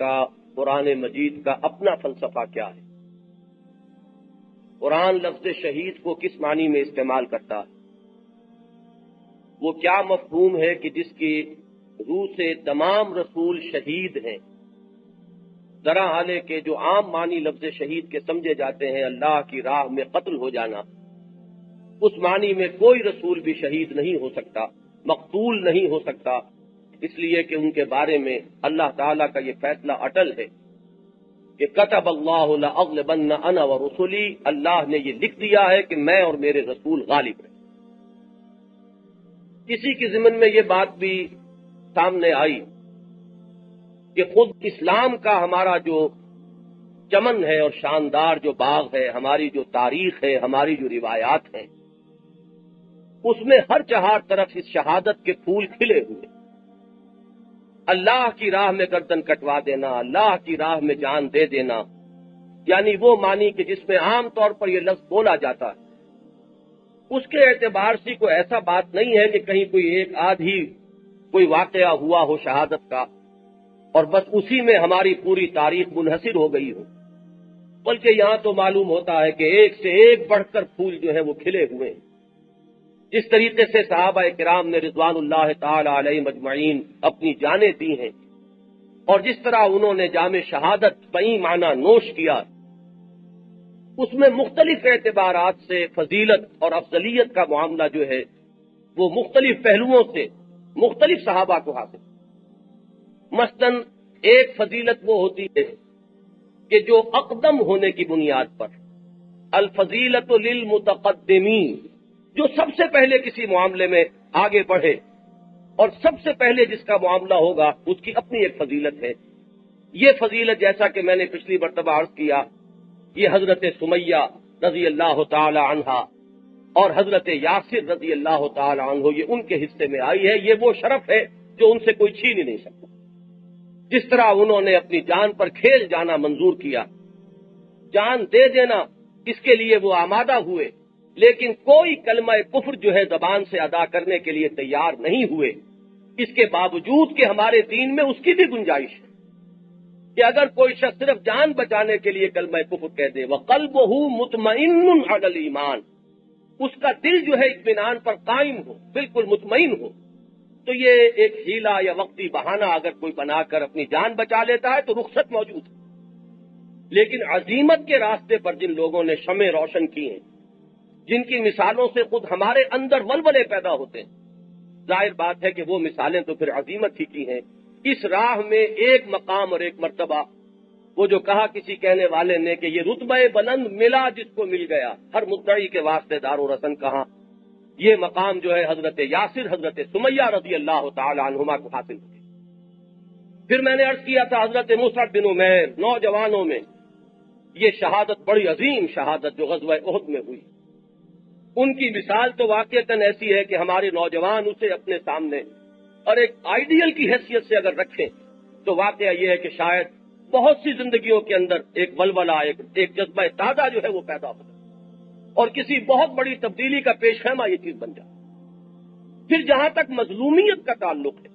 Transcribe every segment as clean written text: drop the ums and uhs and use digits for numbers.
کا، قرآن مجید کا اپنا فلسفہ کیا ہے؟ قرآن لفظ شہید کو کس معنی میں استعمال کرتا ہے؟ وہ کیا مفہوم ہے کہ جس کی روح سے تمام رسول شہید ہیں؟ ذرا حالے کہ جو عام معنی لفظ شہید کے سمجھے جاتے ہیں اللہ کی راہ میں قتل ہو جانا، اس معنی میں کوئی رسول بھی شہید نہیں ہو سکتا، مقتول نہیں ہو سکتا، اس لیے کہ ان کے بارے میں اللہ تعالیٰ کا یہ فیصلہ اٹل ہے کہ کتب اللہ لأغلبن انا ورسلی، اللہ نے یہ لکھ دیا ہے کہ میں اور میرے رسول غالب رہیں۔ کسی کے ضمن میں یہ بات بھی سامنے آئی کہ خود اسلام کا ہمارا جو چمن ہے اور شاندار جو باغ ہے، ہماری جو تاریخ ہے، ہماری جو روایات ہیں، اس میں ہر چہار طرف اس شہادت کے پھول کھلے ہوئے، اللہ کی راہ میں گردن کٹوا دینا، اللہ کی راہ میں جان دے دینا، یعنی وہ معنی کہ جس میں عام طور پر یہ لفظ بولا جاتا ہے، اس کے اعتبار سے کوئی ایسا بات نہیں ہے کہ کہیں کوئی ایک آدھی کوئی واقعہ ہوا ہو شہادت کا اور بس اسی میں ہماری پوری تاریخ منحصر ہو گئی ہو، بلکہ یہاں تو معلوم ہوتا ہے کہ ایک سے ایک بڑھ کر پھول جو ہے وہ کھلے ہوئے ہیں۔ جس طریقے سے صحابہ کرام نے رضوان اللہ تعالی علیہ مجمعین اپنی جانیں دی ہیں، اور جس طرح انہوں نے جام شہادت صحیح معنی نوش کیا، اس میں مختلف اعتبارات سے فضیلت اور افضلیت کا معاملہ جو ہے وہ مختلف پہلوؤں سے مختلف صحابہ کو حاصل۔ مثلاً ایک فضیلت وہ ہوتی ہے کہ جو اقدم ہونے کی بنیاد پر، الفضیلت للمتقدمین، جو سب سے پہلے کسی معاملے میں آگے بڑھے اور سب سے پہلے جس کا معاملہ ہوگا اس کی اپنی ایک فضیلت ہے۔ یہ فضیلت جیسا کہ میں نے پچھلی مرتبہ عرض کیا، یہ حضرت سمیہ رضی اللہ تعالی عنہا اور حضرت یاسر رضی اللہ تعالی عنہ، یہ ان کے حصے میں آئی ہے۔ یہ وہ شرف ہے جو ان سے کوئی چھین ہی نہیں سکتا۔ جس طرح انہوں نے اپنی جان پر کھیل جانا منظور کیا، جان دے دینا، اس کے لیے وہ آمادہ ہوئے، لیکن کوئی کلمہ کفر جو ہے زبان سے ادا کرنے کے لیے تیار نہیں ہوئے، اس کے باوجود کہ ہمارے دین میں اس کی بھی گنجائش ہے کہ اگر کوئی شخص صرف جان بچانے کے لیے کلمہ کفر کہہ دے، وَقَلْبُهُ مُطْمَئِنٌ عَلَى الْإِيمَانِ، اس کا دل جو ہے اطمینان پر قائم ہو، بالکل مطمئن ہو، تو یہ ایک ہیلہ یا وقتی بہانہ اگر کوئی بنا کر اپنی جان بچا لیتا ہے تو رخصت موجود ہے۔ لیکن عزیمت کے راستے پر جن لوگوں نے شمع روشن کی ہیں، جن کی مثالوں سے خود ہمارے اندر ولولے پیدا ہوتے ہیں، ظاہر بات ہے کہ وہ مثالیں تو پھر عظیمت ہی کی ہیں۔ اس راہ میں ایک مقام اور ایک مرتبہ، وہ جو کہا کسی کہنے والے نے کہ یہ رتبہ بلند ملا جس کو مل گیا، ہر مدعی کے واسطے دار و رسن کہاں، یہ مقام جو ہے حضرت یاسر، حضرت سمیہ رضی اللہ تعالی عنہما کو حاصل ہوئی۔ پھر میں نے عرض کیا تھا حضرت مصعب بن عمیر، نوجوانوں میں یہ شہادت بڑی عظیم شہادت جو غزوہ احد میں ہوئی، ان کی مثال تو واقعتاً ایسی ہے کہ ہمارے نوجوان اسے اپنے سامنے اور ایک آئیڈیل کی حیثیت سے اگر رکھیں تو واقعہ یہ ہے کہ شاید بہت سی زندگیوں کے اندر ایک ولولہ، ایک جذبہ تازہ جو ہے وہ پیدا ہو جائے اور کسی بہت بڑی تبدیلی کا پیش خیمہ یہ چیز بن جائے۔ پھر جہاں تک مظلومیت کا تعلق ہے،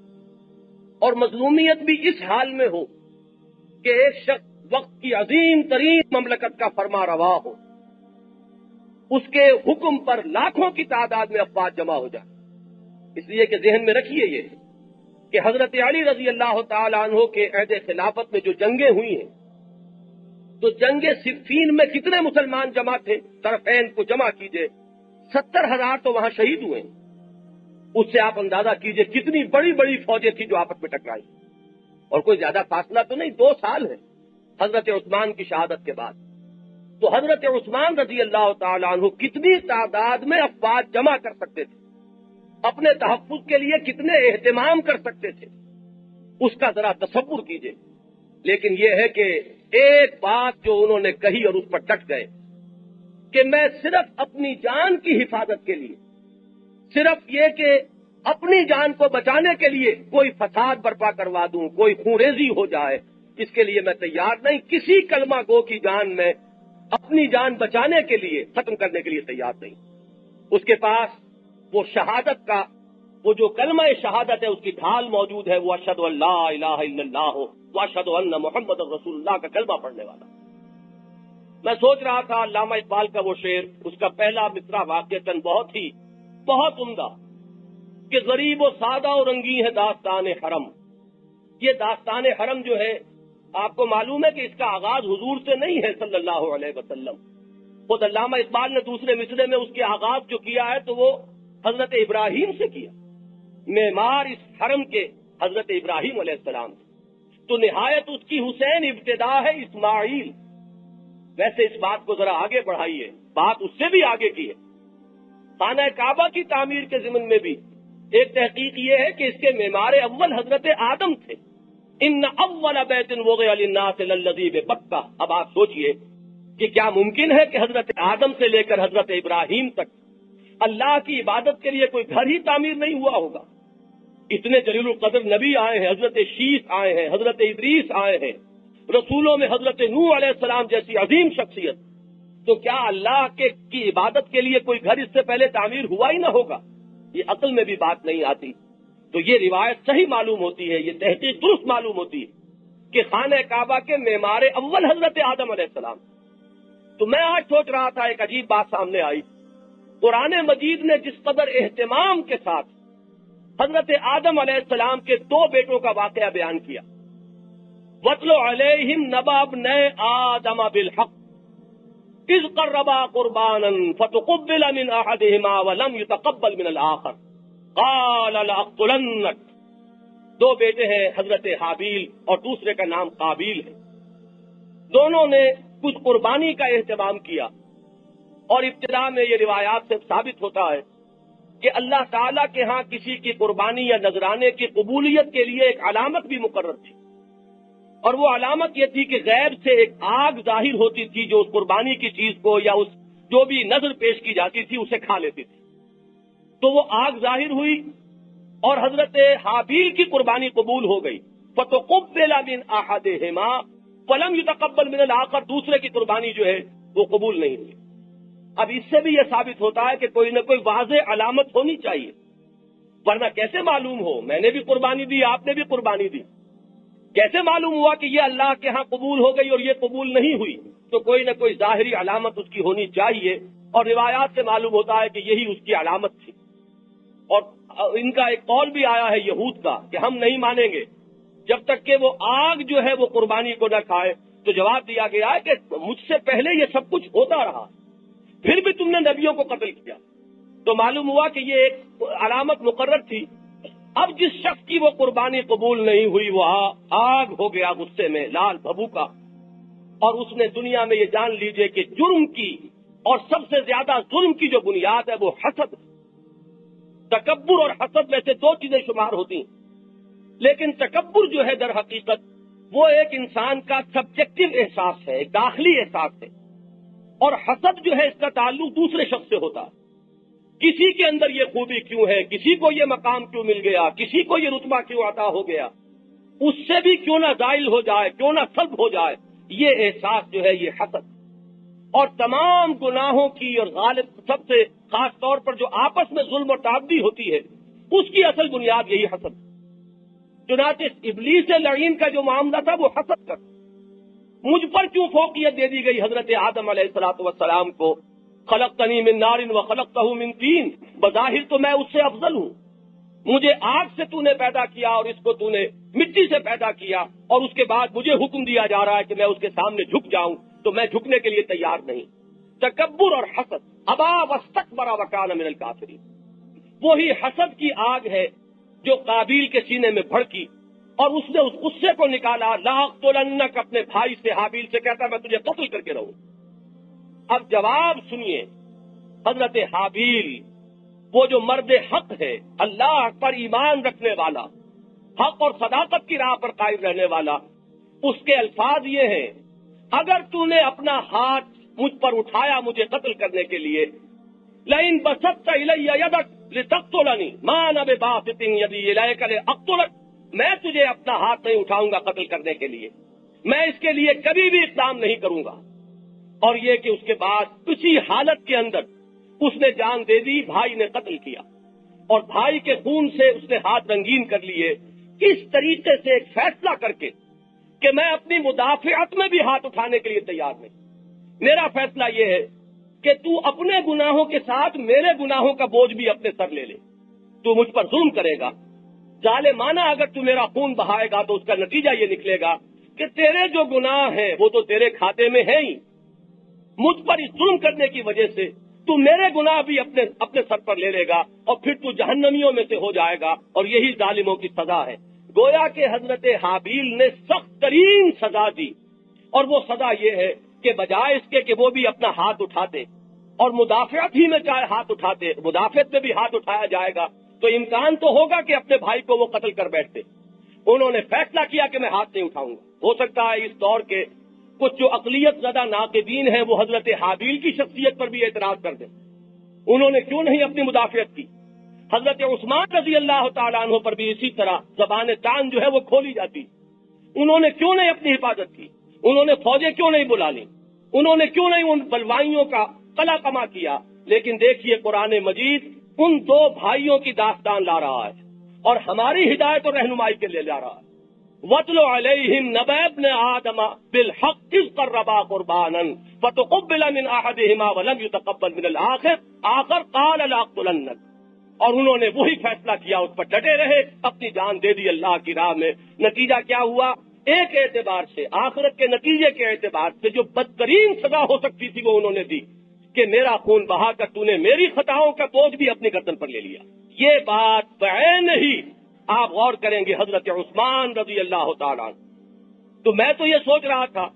اور مظلومیت بھی اس حال میں ہو کہ ایک شخص وقت کی عظیم ترین مملکت کا فرما روا ہو، اس کے حکم پر لاکھوں کی تعداد میں افواج جمع ہو جائے۔ اس لیے کہ ذہن میں رکھیے یہ کہ حضرت علی رضی اللہ تعالی عنہ کے عہد خلافت میں جو جنگیں ہوئی ہیں، تو جنگ صفین میں کتنے مسلمان جمع تھے؟ طرفین کو جمع کیجئے، 70,000 تو وہاں شہید ہوئے ہیں۔ اس سے آپ اندازہ کیجئے کتنی بڑی بڑی فوجیں تھیں جو آپس میں ٹکرائی، اور کوئی زیادہ فاصلہ تو نہیں، 2 سال ہے حضرت عثمان کی شہادت کے بعد۔ تو حضرت عثمان رضی اللہ تعالی عنہ کتنی تعداد میں افواج جمع کر سکتے تھے، اپنے تحفظ کے لیے کتنے اہتمام کر سکتے تھے، اس کا ذرا تصور کیجئے۔ لیکن یہ ہے کہ ایک بات جو انہوں نے کہی اور اس پر ڈٹ گئے کہ میں صرف اپنی جان کی حفاظت کے لیے، صرف یہ کہ اپنی جان کو بچانے کے لیے کوئی فساد برپا کروا دوں، کوئی خونریزی ہو جائے، اس کے لیے میں تیار نہیں، کسی کلمہ گو کی جان میں اپنی جان بچانے کے لیے، ختم کرنے کے لیے تیار نہیں۔ اس کے پاس وہ شہادت کا، وہ جو کلمہ شہادت ہے اس کی ڈھال موجود ہے، وہ اشہد ان لا الہ الا اللہ ہو، واشہد ان محمد رسول اللہ کا کلمہ پڑھنے والا۔ میں سوچ رہا تھا علامہ اقبال کا وہ شعر، اس کا پہلا مصرع واقعتاً بہت عمدہ، کہ غریب و سادہ و رنگی ہے داستان حرم۔ یہ داستان حرم جو ہے، آپ کو معلوم ہے کہ اس کا آغاز حضور سے نہیں ہے صلی اللہ علیہ وسلم۔ خود علامہ اقبال نے دوسرے مصرعے میں اس کے آغاز جو کیا ہے تو وہ حضرت ابراہیم سے کیا، معمار اس حرم کے حضرت ابراہیم علیہ السلام سے، تو نہایت اس کی حسین ابتدا ہے اسماعیل۔ ویسے اس بات کو ذرا آگے بڑھائیے، بات اس سے بھی آگے کی ہے۔ خانہ کعبہ کی تعمیر کے ضمن میں بھی ایک تحقیق یہ ہے کہ اس کے معمار اول حضرت آدم تھے۔ ان اول بیت وضع للناس للذی ببکہ۔ اب آپ سوچئے کہ کیا ممکن ہے کہ حضرت آدم سے لے کر حضرت ابراہیم تک اللہ کی عبادت کے لیے کوئی گھر ہی تعمیر نہیں ہوا ہوگا؟ اتنے جلیل القدر نبی آئے ہیں، حضرت شیث آئے ہیں، حضرت ادریس آئے ہیں، رسولوں میں حضرت نوح علیہ السلام جیسی عظیم شخصیت، تو کیا اللہ کی عبادت کے لیے کوئی گھر اس سے پہلے تعمیر ہوا ہی نہ ہوگا؟ یہ عقل میں بھی بات نہیں آتی۔ تو یہ روایت صحیح معلوم ہوتی ہے، یہ تحقیق درست معلوم ہوتی ہے کہ خانہ کعبہ کے معمار اول حضرت آدم علیہ السلام۔ تو میں آج سوچ رہا تھا، ایک عجیب بات سامنے آئی، قرآن مجید نے جس قدر اہتمام کے ساتھ حضرت آدم علیہ السلام کے دو بیٹوں کا واقعہ بیان کیا، وَاتْلُ عَلَيْهِمْ نَبَأَ ابْنَيْ آدَمَ بِالْحَقِّ إِذْ قَرَّبَا قُرْبَانًا فَتُقُبِّلَ مِنْ أَحَدِهِمَا وَلَمْ يُتَقَبَّلْ مِنَ الْآخَرِ قَالَ لَأَقْتُلَنَّكَ۔ دو بیٹے ہیں حضرت حابیل اور دوسرے کا نام قابیل ہے۔ دونوں نے کچھ قربانی کا اہتمام کیا، اور ابتدا میں یہ روایات سے ثابت ہوتا ہے کہ اللہ تعالیٰ کے ہاں کسی کی قربانی یا نذرانے کی قبولیت کے لیے ایک علامت بھی مقرر تھی، اور وہ علامت یہ تھی کہ غیب سے ایک آگ ظاہر ہوتی تھی جو اس قربانی کی چیز کو یا اس جو بھی نذر پیش کی جاتی تھی اسے کھا لیتی تھی۔ تو وہ آگ ظاہر ہوئی اور حضرت حابیل کی قربانی قبول ہو گئی، فَتُقُبِّلَ مِنْ أَحَدِهِمَا وَلَمْ يُتَقَبَّلْ مِنَ الْآخَرِ، دوسرے کی قربانی جو ہے وہ قبول نہیں ہوئی۔ اب اس سے بھی یہ ثابت ہوتا ہے کہ کوئی نہ کوئی واضح علامت ہونی چاہیے، ورنہ کیسے معلوم ہو؟ میں نے بھی قربانی دی، آپ نے بھی قربانی دی، کیسے معلوم ہوا کہ یہ اللہ کے ہاں قبول ہو گئی اور یہ قبول نہیں ہوئی؟ تو کوئی نہ کوئی ظاہری علامت اس کی ہونی چاہیے، اور روایات سے معلوم ہوتا ہے کہ یہی اس کی علامت تھی۔ اور ان کا ایک قول بھی آیا ہے یہود کا کہ ہم نہیں مانیں گے جب تک کہ وہ آگ جو ہے وہ قربانی کو نہ کھائے۔ تو جواب دیا گیا ہے کہ مجھ سے پہلے یہ سب کچھ ہوتا رہا، پھر بھی تم نے نبیوں کو قتل کیا۔ تو معلوم ہوا کہ یہ ایک علامت مقرر تھی۔ اب جس شخص کی وہ قربانی قبول نہیں ہوئی وہ آگ ہو گیا غصے میں، لال بھبوکا، اور اس نے دنیا میں یہ جان لیجئے کہ جرم کی اور سب سے زیادہ ظلم کی جو بنیاد ہے وہ حسد، تکبر اور حسد میں سے دو چیزیں شمار ہوتی ہیں۔ لیکن تکبر جو ہے در حقیقت وہ ایک انسان کا سبجیکٹو احساس ہے، ایک داخلی احساس ہے، اور حسد جو ہے اس کا تعلق دوسرے شخص سے ہوتا ہے۔ کسی کے اندر یہ خوبی کیوں ہے، کسی کو یہ مقام کیوں مل گیا، کسی کو یہ رتبہ کیوں عطا ہو گیا، اس سے بھی کیوں نہ زائل ہو جائے، کیوں نہ سلب ہو جائے، یہ احساس جو ہے یہ حسد۔ اور تمام گناہوں کی اور غالب سب سے خاص طور پر جو آپس میں ظلم و تعدی ہوتی ہے اس کی اصل بنیاد یہی حسد۔ چنانچہ ابلیس لعین کا جو معاملہ تھا وہ حسد کا، مجھ پر کیوں فوقیت دے دی گئی حضرت آدم علیہ الصلوۃ والسلام کو، خلقتنی من نار وخلقتہ من طین، بظاہر تو میں اس سے افضل ہوں، مجھے آگ سے تو نے پیدا کیا اور اس کو تو نے مٹی سے پیدا کیا، اور اس کے بعد مجھے حکم دیا جا رہا ہے کہ میں اس کے سامنے جھک جاؤں، تو میں جھکنے کے لیے تیار نہیں۔ تکبر اور حسد، ابا واستکبر وکان من الکافرین، وہی حسد کی آگ ہے جو قابیل کے سینے میں بھڑکی اور اس نے اس غصے کو نکالا، لاقتلنک، اپنے بھائی سے حابیل سے کہتا میں تجھے قتل کر کے رہوں۔ اب جواب سنیے، حضرت حابیل وہ جو مرد حق ہے، اللہ پر ایمان رکھنے والا، حق اور صداقت کی راہ پر قائم رہنے والا، اس کے الفاظ یہ ہیں، اگر تو نے اپنا ہاتھ مجھ پر اٹھایا مجھے قتل کرنے کے لیے، لئن بسطت الی یدک لتقتلنی ما انا بباسط یدی الیک لاقتلک، میں تجھے اپنا ہاتھ نہیں اٹھاؤں گا قتل کرنے کے لیے، میں اس کے لیے کبھی بھی اقدام نہیں کروں گا۔ اور یہ کہ اس کے بعد کسی حالت کے اندر اس نے جان دے دی، بھائی نے قتل کیا اور بھائی کے خون سے اس نے ہاتھ رنگین کر لیے۔ اس طریقے سے ایک فیصلہ کر کے کہ میں اپنی مدافعت میں بھی ہاتھ اٹھانے کے لیے تیار نہیں. میرا فیصلہ یہ ہے کہ تو اپنے گناہوں کے ساتھ میرے گناہوں کا بوجھ بھی اپنے سر لے لے. تو مجھ پر ظلم کرے گا، ظالمانہ اگر تو میرا خون بہائے گا تو اس کا نتیجہ یہ نکلے گا کہ تیرے جو گناہ ہیں وہ تو تیرے کھاتے میں ہیں ہی. مجھ پر اس ظلم کرنے کی وجہ سے تو میرے گناہ بھی اپنے سر پر لے لے گا اور پھر تو جہنمیوں میں سے ہو جائے گا، اور یہی ظالموں کی سزا ہے. گویا کہ حضرت حابیل نے سخت ترین سزا دی، اور وہ سزا یہ ہے کہ بجائے اس کے کہ وہ بھی اپنا ہاتھ اٹھاتے اور مدافعت ہی میں چاہے ہاتھ اٹھاتے، مدافعت میں بھی ہاتھ اٹھایا جائے گا تو امکان تو ہوگا کہ اپنے بھائی کو وہ قتل کر بیٹھتے. انہوں نے فیصلہ کیا کہ میں ہاتھ نہیں اٹھاؤں گا. ہو سکتا ہے اس دور کے کچھ جو اقلیت زدہ ناقدین ہیں وہ حضرت حابیل کی شخصیت پر بھی اعتراض کر دیں. انہوں نے کیوں نہیں اپنی مدافعت کی؟ حضرت عثمان رضی اللہ تعالیٰ عنہ پر بھی اسی طرح زبان تان جو ہے وہ کھولی جاتی. انہوں نے کیوں نہیں اپنی حفاظت کی؟ انہوں نے فوجیں کیوں نہیں بلا لی؟ انہوں نے کیوں نہیں ان بلوائیوں کا قلع کما کیا؟ لیکن دیکھیے قرآن مجید ان دو بھائیوں کی داستان لا رہا ہے اور ہماری ہدایت اور رہنمائی کے لیے لا رہا ہے. وَاتْلُ عَلَيْهِمْ نَبَأَ ابْنِ آدَمَ بِالْحَقِّ إِذْ قَرَّبَا قُرْبَانًا فَتُقُبِّلَ مِنْ أَحَدِهِمَا وَلَمْ يُتَقَبَّلْ مِنَ الْآخَرِ قَالَ لَأَقْتُلَنَّكَ. اور انہوں نے وہی فیصلہ کیا، اس پر ڈٹے رہے، اپنی جان دے دی اللہ کی راہ میں. نتیجہ کیا ہوا؟ ایک اعتبار سے، آخرت کے نتیجے کے اعتبار سے جو بدترین سزا ہو سکتی تھی وہ انہوں نے دی کہ میرا خون بہا کر تو نے میری خطاؤں کا بوجھ بھی اپنی گردن پر لے لیا. یہ بات بعین ہی آپ غور کریں گے حضرت عثمان رضی اللہ تعالیٰ. تو میں تو یہ سوچ رہا تھا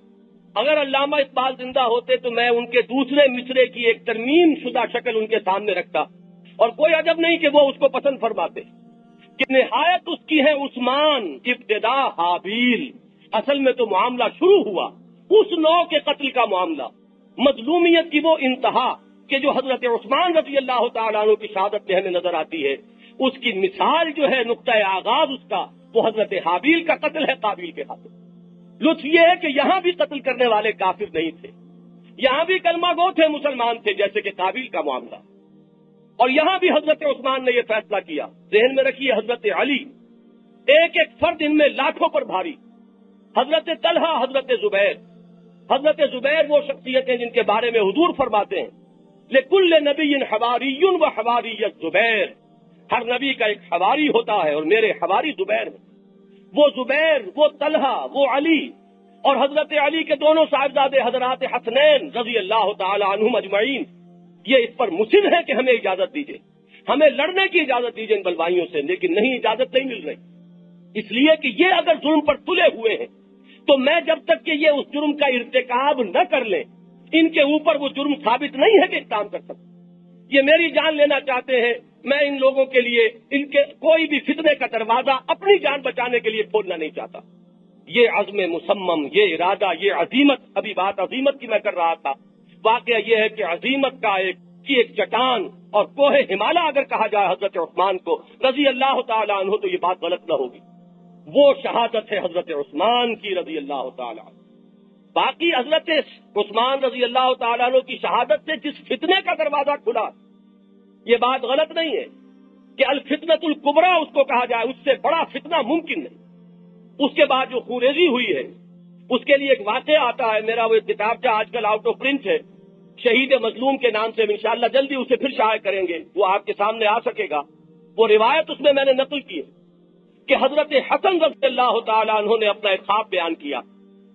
اگر علامہ اقبال زندہ ہوتے تو میں ان کے دوسرے مصرے کی ایک ترمیم شدہ شکل ان کے سامنے رکھتا، اور کوئی عجب نہیں کہ وہ اس کو پسند فرماتے کہ نہایت اس کی ہے عثمان ابتدا حابیل. اصل میں تو معاملہ شروع ہوا اس نو کے قتل کا معاملہ، مظلومیت کی وہ انتہا کہ جو حضرت عثمان رضی اللہ تعالیٰ عنہ کی شہادت میں ہمیں نظر آتی ہے، اس کی مثال جو ہے نقطۂ آغاز اس کا وہ حضرت حابیل کا قتل ہے قابیل کے ہاتھوں. لطف یہ ہے کہ یہاں بھی قتل کرنے والے کافر نہیں تھے، یہاں بھی کلمہ گو تھے، مسلمان تھے جیسے کہ قابیل کا معاملہ. اور یہاں بھی حضرت عثمان نے یہ فیصلہ کیا. ذہن میں رکھیے حضرت علی ایک ایک فرد ان میں لاکھوں پر بھاری، حضرت طلحہ، حضرت زبیر. حضرت زبیر وہ شخصیتیں جن کے بارے میں حضور فرماتے ہیں لِكُلِّ نَبِيٍّ حَوَارِيٌّ وَحَوَارِيَّ الزُّبَيْرِ. ہر نبی کا ایک حواری ہوتا ہے اور میرے حواری زبیر ہیں. وہ زبیر، وہ طلحہ، وہ علی، اور حضرت علی کے دونوں صاحبزادے حضرات حسنین رضی اللہ تعالی عنہم اجمعین یہ اس پر مصر ہے کہ ہمیں اجازت دیجیے، ہمیں لڑنے کی اجازت دیجیے ان بلوائیوں سے، لیکن نہیں، اجازت نہیں مل رہی. اس لیے کہ یہ اگر جرم پر تلے ہوئے ہیں تو میں جب تک کہ یہ اس جرم کا ارتکاب نہ کر لیں ان کے اوپر وہ جرم ثابت نہیں ہے کہ اقدام کر سکتے. یہ میری جان لینا چاہتے ہیں، میں ان لوگوں کے لیے ان کے کوئی بھی فتنے کا دروازہ اپنی جان بچانے کے لیے کھولنا نہیں چاہتا. یہ عزم مصمم، یہ ارادہ، یہ عزیمت، ابھی بات عزیمت کی میں کر رہا تھا. واقعہ یہ ہے کہ عزیمت کا ایک چٹان اور کوہ ہمالیہ اگر کہا جائے حضرت عثمان کو رضی اللہ تعالیٰ عنہ تو یہ بات غلط نہ ہوگی. وہ شہادت ہے حضرت عثمان کی رضی اللہ تعالیٰ عنہ. باقی حضرت عثمان رضی اللہ تعالیٰ عنہ کی شہادت سے جس فتنے کا دروازہ کھلا یہ بات غلط نہیں ہے کہ الفتنۃ الکبریٰ اس کو کہا جائے، اس سے بڑا فتنہ ممکن نہیں. اس کے بعد جو خوریزی ہوئی ہے اس کے لیے ایک واقعہ آتا ہے. میرا وہ کتاب آج کل آؤٹ آف پرنٹ ہے، شہید مظلوم کے نام سے، انشاءاللہ جلدی اسے پھر شائع کریں گے، وہ آپ کے سامنے آ سکے گا. وہ روایت اس میں نے نقل کی ہے کہ حضرت حسن رضی اللہ تعالیٰ عنہ نے اپنا ایک خواب بیان کیا،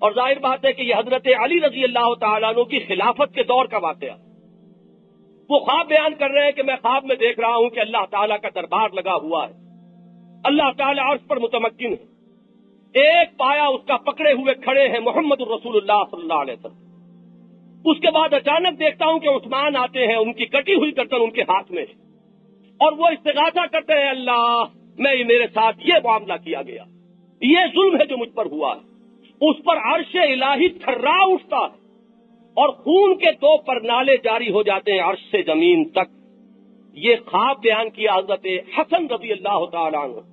اور ظاہر بات ہے کہ یہ حضرت علی رضی اللہ تعالیٰ عنہ کی خلافت کے دور کا واقعہ. وہ خواب بیان کر رہے ہیں کہ میں خواب میں دیکھ رہا ہوں کہ اللہ تعالیٰ کا دربار لگا ہوا ہے، اللہ تعالیٰ عرش پر متمکن ہے، ایک پایا اس کا پکڑے ہوئے کھڑے ہیں محمد الرسول اللہ صلی اللہ علیہ وسلم. اس کے بعد اچانک دیکھتا ہوں کہ عثمان آتے ہیں، ان کی کٹی ہوئی گردن ان کے ہاتھ میں ہے، اور وہ استغاثہ کرتے ہیں اللہ میرے ساتھ یہ معاملہ کیا گیا، یہ ظلم ہے جو مجھ پر ہوا ہے. اس پر عرش الہی تھرا اٹھتا ہے اور خون کے 2 پرنالے جاری ہو جاتے ہیں عرش سے زمین تک. یہ خواب بیان کیا حضرت حسن رضی اللہ تعالیٰ عنہ.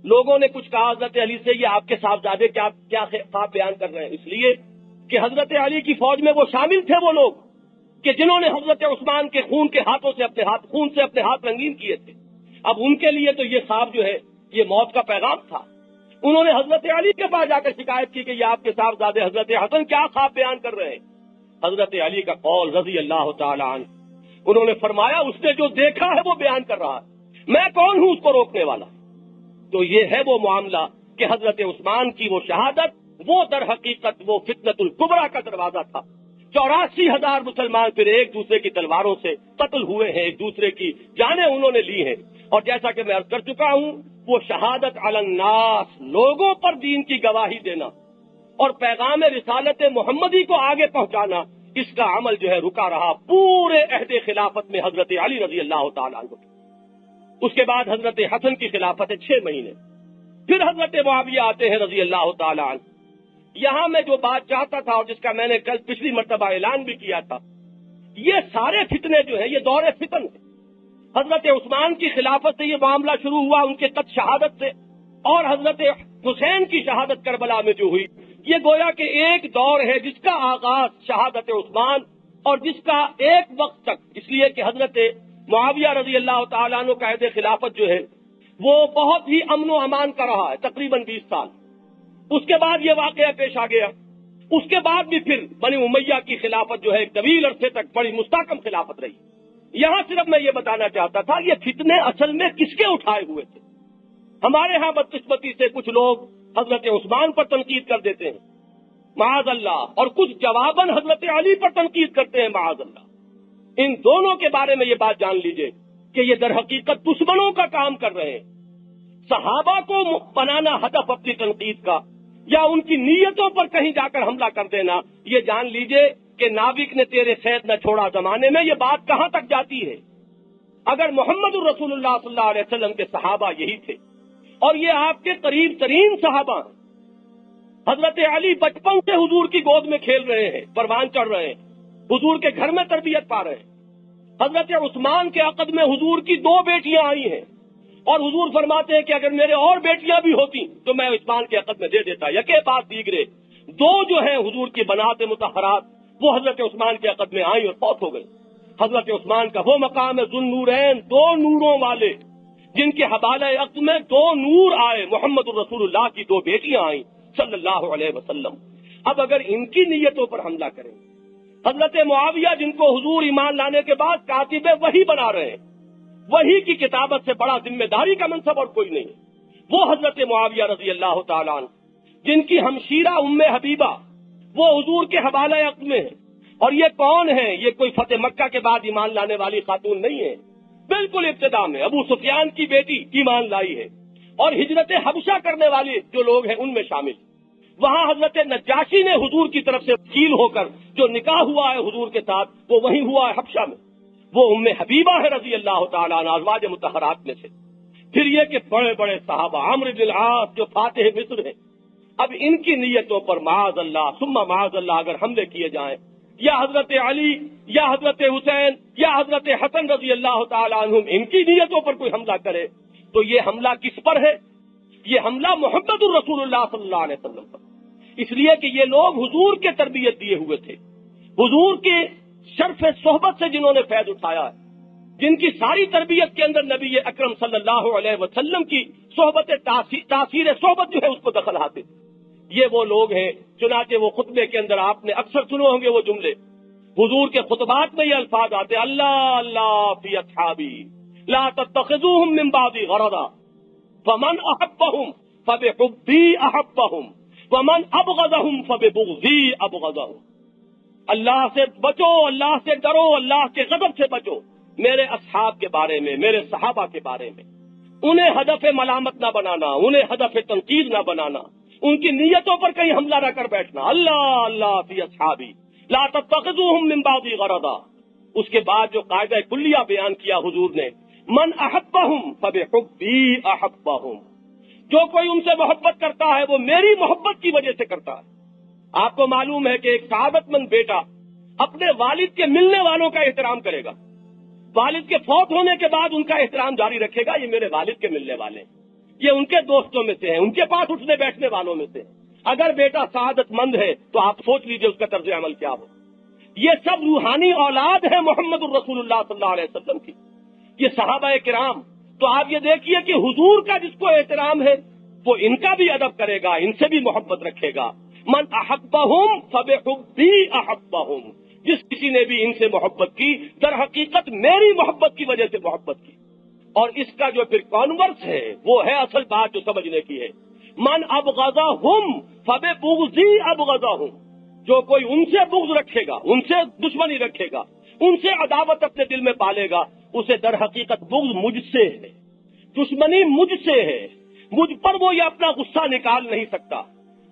لوگوں نے کچھ کہا حضرت علی سے یہ آپ کے صاحبزادے کیا خواب بیان کر رہے ہیں؟ اس لیے کہ حضرت علی کی فوج میں وہ شامل تھے وہ لوگ کہ جنہوں نے حضرت عثمان کے خون کے ہاتھوں سے اپنے ہاتھ رنگین کیے تھے. اب ان کے لیے تو یہ خواب جو ہے یہ موت کا پیغام تھا. انہوں نے حضرت علی کے پاس جا کر شکایت کی کہ یہ آپ کے صاحبزادے حضرت حسن کیا خواب بیان کر رہے ہیں. حضرت علی کا قول رضی اللہ تعالی عنہ، انہوں نے فرمایا اس نے جو دیکھا ہے وہ بیان کر رہا ہے، میں کون ہوں اس کو روکنے والا. تو یہ ہے وہ معاملہ کہ حضرت عثمان کی وہ شہادت وہ در حقیقت وہ فتنۃ الکبریٰ کا دروازہ تھا. 84,000 مسلمان پھر ایک دوسرے کی تلواروں سے قتل ہوئے ہیں، ایک دوسرے کی جانیں انہوں نے لی ہیں. اور جیسا کہ میں عرض کر چکا ہوں، وہ شہادت علی الناس، لوگوں پر دین کی گواہی دینا اور پیغام رسالت محمدی کو آگے پہنچانا، اس کا عمل جو ہے رکا رہا پورے عہد خلافت میں حضرت علی رضی اللہ تعالیٰ عنہ. اس کے بعد حضرت حسن کی خلافت ہے 6 مہینے، پھر حضرت معاویہ آتے ہیں رضی اللہ تعالیٰ عنہ. یہاں میں جو بات چاہتا تھا اور جس کا میں نے کل پچھلی مرتبہ اعلان بھی کیا تھا، یہ سارے فتنے جو ہیں یہ دور فتن ہے. حضرت عثمان کی خلافت سے یہ معاملہ شروع ہوا، ان کے قتل شہادت سے، اور حضرت حسین کی شہادت کربلا میں جو ہوئی، یہ گویا کہ ایک دور ہے جس کا آغاز شہادت عثمان اور جس کا ایک وقت تک، اس لیے کہ حضرت معاویہ رضی اللہ تعالیٰ عنہ کا عہد خلافت جو ہے وہ بہت ہی امن و امان کا رہا ہے، تقریباً 20 سال. اس کے بعد یہ واقعہ پیش آ گیا. اس کے بعد بھی پھر بنی امیہ کی خلافت جو ہے ایک طویل عرصے تک بڑی مستحکم خلافت رہی. یہاں صرف میں یہ بتانا چاہتا تھا یہ فتنے اصل میں کس کے اٹھائے ہوئے تھے. ہمارے ہاں بدقسمتی سے کچھ لوگ حضرت عثمان پر تنقید کر دیتے ہیں معاذ اللہ، اور کچھ جواباً حضرت علی پر تنقید کرتے ہیں معاذ اللہ. ان دونوں کے بارے میں یہ بات جان لیجئے کہ یہ در حقیقت دشمنوں کا کام کر رہے ہیں. صحابہ کو بنانا ہدف اپنی تنقید کا یا ان کی نیتوں پر کہیں جا کر حملہ کر دینا، یہ جان لیجئے کہ ناوک نے تیرے خیط نہ چھوڑا زمانے میں یہ بات کہاں تک جاتی ہے. اگر محمد الرسول اللہ صلی اللہ علیہ وسلم کے صحابہ یہی تھے اور یہ آپ کے قریب ترین صحابہ ہیں، حضرت علی بچپن سے حضور کی گود میں کھیل رہے ہیں، پروان چڑھ رہے ہیں، حضور کے گھر میں تربیت پا رہے ہیں. حضرت عثمان کے عقد میں حضور کی 2 بیٹیاں آئی ہیں اور حضور فرماتے ہیں کہ اگر میرے اور بیٹیاں بھی ہوتی تو میں عثمان کے عقد میں دے دیتا. یکے بعد دیگرے 2 جو ہیں حضور کی بنات مطہرات وہ حضرت عثمان کے عقد میں آئیں اور فوت ہو گئی. حضرت عثمان کا وہ مقام ہے ذوالنورین، 2 نوروں والے، جن کے حوالہ عقد میں 2 نور آئے، محمد الرسول اللہ کی 2 بیٹیاں آئیں صلی اللہ علیہ وسلم. اب اگر ان کی نیتوں پر حملہ کریں، حضرت معاویہ جن کو حضور ایمان لانے کے بعد کاتب وحی بنا رہے ہیں، وحی کی کتابت سے بڑا ذمہ داری کا منصب اور کوئی نہیں، وہ حضرت معاویہ رضی اللہ تعالیٰ عنہ جن کی ہمشیرہ ام حبیبہ وہ حضور کے حوالہ عقد میں ہے. اور یہ کون ہے؟ یہ کوئی فتح مکہ کے بعد ایمان لانے والی خاتون نہیں ہے، بالکل ابتدا میں ابو سفیان کی بیٹی ایمان لائی ہے، اور ہجرت حبشہ کرنے والے جو لوگ ہیں ان میں شامل. وہاں حضرت نجاشی نے حضور کی طرف سے وکیل ہو کر جو نکاح ہوا ہے حضور کے ساتھ وہ وہیں ہوا ہے حبشہ میں، وہ ام حبیبہ ہے رضی اللہ تعالیٰ عنہ، ازواج مطہرات میں سے. پھر یہ کہ بڑے بڑے صحابہ عمرو بن العاص جو فاتح مصر ہیں، اب ان کی نیتوں پر معاذ اللہ ثم معاذ اللہ اگر حملے کیے جائیں، یا حضرت علی یا حضرت حسین یا حضرت حسن رضی اللہ تعالیٰ عنہم ان کی نیتوں پر کوئی حملہ کرے تو یہ حملہ کس پر ہے؟ یہ حملہ محمد الرسول اللہ صلی اللہ علیہ وسلم پر. اس لیے کہ یہ لوگ حضور کے تربیت دیے ہوئے تھے، حضور کے شرف صحبت سے جنہوں نے فیض اٹھایا ہے، جن کی ساری تربیت کے اندر نبی اکرم صلی اللہ علیہ وسلم کی صحبت تاثیر صحبت جو ہے اس کو دخل حاصل. یہ وہ لوگ ہیں، چنانچہ وہ خطبے کے اندر آپ نے اکثر سنے ہوں گے وہ جملے، حضور کے خطبات میں یہ الفاظ آتے اللہ اللہ فی اصحابی لا تتخذوهم من بعدی غرضا فمن احبهم فبحبی احبهم ومن ابغضهم فببغضی ابغضهم. اللہ سے بچو، اللہ سے ڈرو، اللہ کے غضب سے بچو. میرے اصحاب کے بارے میں، میرے صحابہ کے بارے میں انہیں ہدف ملامت نہ بنانا، انہیں ہدف تنقید نہ بنانا، ان کی نیتوں پر کہیں حملہ نہ کر بیٹھنا. اللہ اللہ فی اصحابی لا تتخذوهم من بعدی غرضا. اس کے بعد جو قاعدہ کلیہ بیان کیا حضور نے، من احبهم فبحبی احبهم، جو کوئی ان سے محبت کرتا ہے وہ میری محبت کی وجہ سے کرتا ہے. آپ کو معلوم ہے کہ ایک سعادت مند بیٹا اپنے والد کے ملنے والوں کا احترام کرے گا، والد کے فوت ہونے کے بعد ان کا احترام جاری رکھے گا. یہ میرے والد کے ملنے والے ہیں، یہ ان کے دوستوں میں سے ہیں، ان کے پاس اٹھنے بیٹھنے والوں میں سے ہیں. اگر بیٹا سعادت مند ہے تو آپ سوچ لیجئے اس کا طرز عمل کیا ہو. یہ سب روحانی اولاد ہے محمد الرسول اللہ صلی اللہ علیہ وسلم کی، یہ صحابہ کرام. تو آپ یہ دیکھیے کہ حضور کا جس کو احترام ہے، وہ ان کا بھی ادب کرے گا، ان سے بھی محبت رکھے گا. من احبہم فبحبی احبہم، جس کسی نے بھی ان سے محبت کی در حقیقت میری محبت کی وجہ سے محبت کی. اور اس کا جو پھر کانورس ہے وہ ہے اصل بات جو سمجھنے کی ہے. من ابغضہم فببغضی ابغضہم، جو کوئی ان سے بغض رکھے گا، ان سے دشمنی رکھے گا، ان سے عداوت اپنے دل میں پالے گا، اسے در حقیقت بغض مجھ سے ہے، دشمنی مجھ سے ہے. مجھ پر وہ یہ اپنا غصہ نکال نہیں سکتا.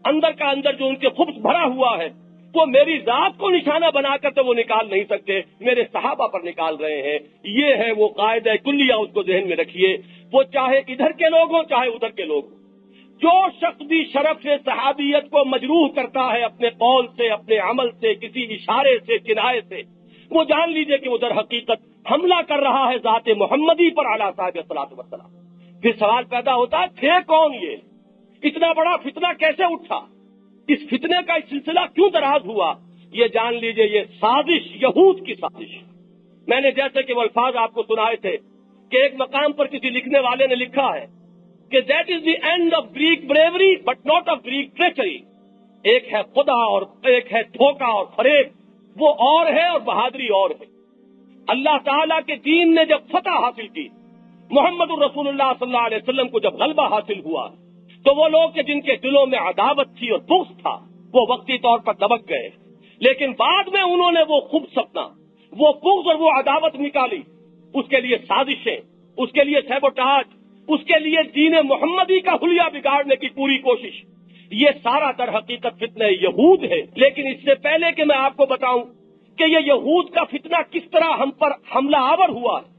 اندر کا اندر جو ان کے خبث بھرا ہوا ہے وہ میری ذات کو نشانہ بنا کر تو وہ نکال نہیں سکتے، میرے صحابہ پر نکال رہے ہیں. یہ ہے وہ قاعدہ کلیہ، اس کو ذہن میں رکھیے. وہ چاہے ادھر کے لوگ ہوں چاہے ادھر کے لوگ ہوں، جو شخص بھی شرف سے صحابیت کو مجروح کرتا ہے اپنے قول سے، اپنے عمل سے، کسی اشارے سے، کنایے سے، وہ جان لیجئے کہ وہ در حقیقت حملہ کر رہا ہے ذات محمدی پر علی صاحب الصلاۃ والسلام. پھر سوال پیدا ہوتا ہے تھے کون یہ؟ اتنا بڑا فتنہ کیسے اٹھا؟ اس فتنے کا سلسلہ کیوں دراز ہوا؟ یہ جان لیجئے یہ سازش، یہود کی سازش. میں نے جیسے کہ وہ الفاظ آپ کو سنائے تھے کہ ایک مقام پر کسی لکھنے والے نے لکھا ہے کہ that is the end of Greek bravery but not of Greek treachery. ایک ہے خدا اور ایک ہے دھوکہ اور فریب، وہ اور ہے اور بہادری اور ہے. اللہ تعالیٰ کے دین نے جب فتح حاصل کی، محمد الرسول اللہ صلی اللہ علیہ وسلم کو جب غلبہ حاصل ہوا، تو وہ لوگ کہ جن کے دلوں میں عداوت تھی اور بغض تھا وہ وقتی طور پر دبک گئے، لیکن بعد میں انہوں نے وہ خوب سپنا، وہ بغض اور وہ عداوت نکالی. اس کے لیے سازشیں، اس کے لیے سیبوٹاج، اس کے لیے دین محمدی کا حلیہ بگاڑنے کی پوری کوشش. یہ سارا در حقیقت فتنہ یہود ہے. لیکن اس سے پہلے کہ میں آپ کو بتاؤں کہ یہ یہود کا فتنہ کس طرح ہم پر حملہ آور ہوا ہے،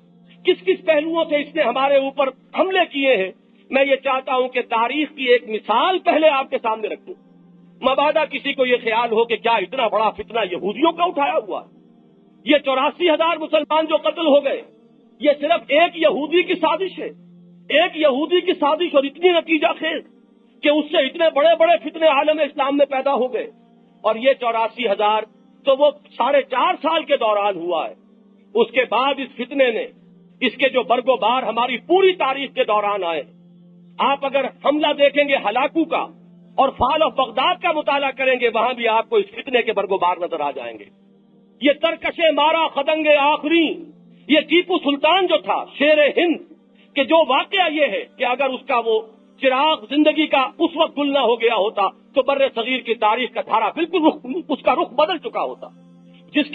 کس کس پہلوؤں سے اس نے ہمارے اوپر حملے کیے ہیں، میں یہ چاہتا ہوں کہ تاریخ کی ایک مثال پہلے آپ کے سامنے رکھ دوں. مبادا کسی کو یہ خیال ہو کہ کیا اتنا بڑا فتنہ یہودیوں کا اٹھایا ہوا ہے؟ یہ 84,000 مسلمان جو قتل ہو گئے، یہ صرف ایک یہودی کی سازش ہے. ایک یہودی کی سازش، اور اتنی نتیجہ خیز کہ اس سے اتنے بڑے بڑے فتنے عالم اسلام میں پیدا ہو گئے. اور یہ 84,000 تو وہ 4.5 سال کے دوران ہوا ہے. اس کے بعد اس فتنے نے، اس کے جو برگ و بار ہماری پوری تاریخ کے دوران آئے. آپ اگر حملہ دیکھیں گے ہلاکو کا اور فال آف بغداد کا مطالعہ کریں گے، وہاں بھی آپ کو اس فتنے کے برگ و بار نظر آ جائیں گے. یہ ترکش مارا خدنگ آخری، یہ ٹیپو سلطان جو تھا شیر ہند، کہ جو واقعہ یہ ہے کہ اگر اس کا وہ چراغ زندگی کا اس وقت گل نہ ہو گیا ہوتا تو بر صغیر کی تاریخ کا دھارا بالکل اس کا رخ بدل چکا ہوتا. جس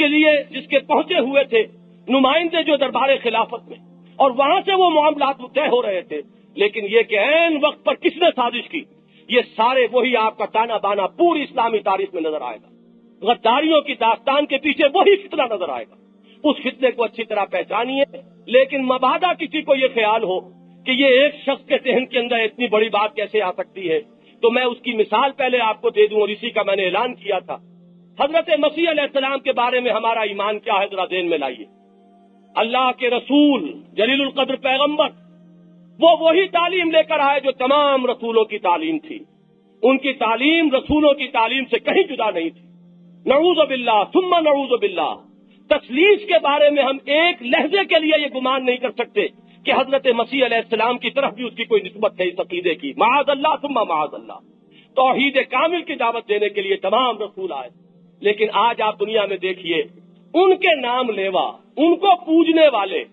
کے پہنچے ہوئے تھے نمائندے جو دربار خلافت میں، اور وہاں سے وہ معاملات طے ہو رہے تھے. لیکن یہ کہ عین وقت پر کس نے سازش کی، یہ سارے وہی آپ کا تانا بانا پوری اسلامی تاریخ میں نظر آئے گا. غداریوں کی داستان کے پیچھے وہی فتنہ نظر آئے گا. اس فتنے کو اچھی طرح پہچانیے. لیکن مبادا کسی کو یہ خیال ہو کہ یہ ایک شخص کے ذہن کے اندر اتنی بڑی بات کیسے آ سکتی ہے، تو میں اس کی مثال پہلے آپ کو دے دوں، اور اسی کا میں نے اعلان کیا تھا. حضرت مسیح علیہ السلام کے بارے میں ہمارا ایمان کیا ہے ذرا ذہن میں لائیے. اللہ کے رسول جلیل القدر پیغمبر، وہ وہی تعلیم لے کر آئے جو تمام رسولوں کی تعلیم تھی. ان کی تعلیم رسولوں کی تعلیم سے کہیں جدا نہیں تھی. نعوذ باللہ ثم نعوذ باللہ، تثلیث کے بارے میں ہم ایک لہجے کے لیے یہ گمان نہیں کر سکتے کہ حضرت مسیح علیہ السلام کی طرف بھی اس کی کوئی نسبت ہے اس عقیدے کی. معاذ اللہ ثم معاذ اللہ. توحید کامل کی دعوت دینے کے لیے تمام رسول آئے. لیکن آج آپ دنیا میں دیکھیے ان کے نام لیوا، ان کو پوجنے والے،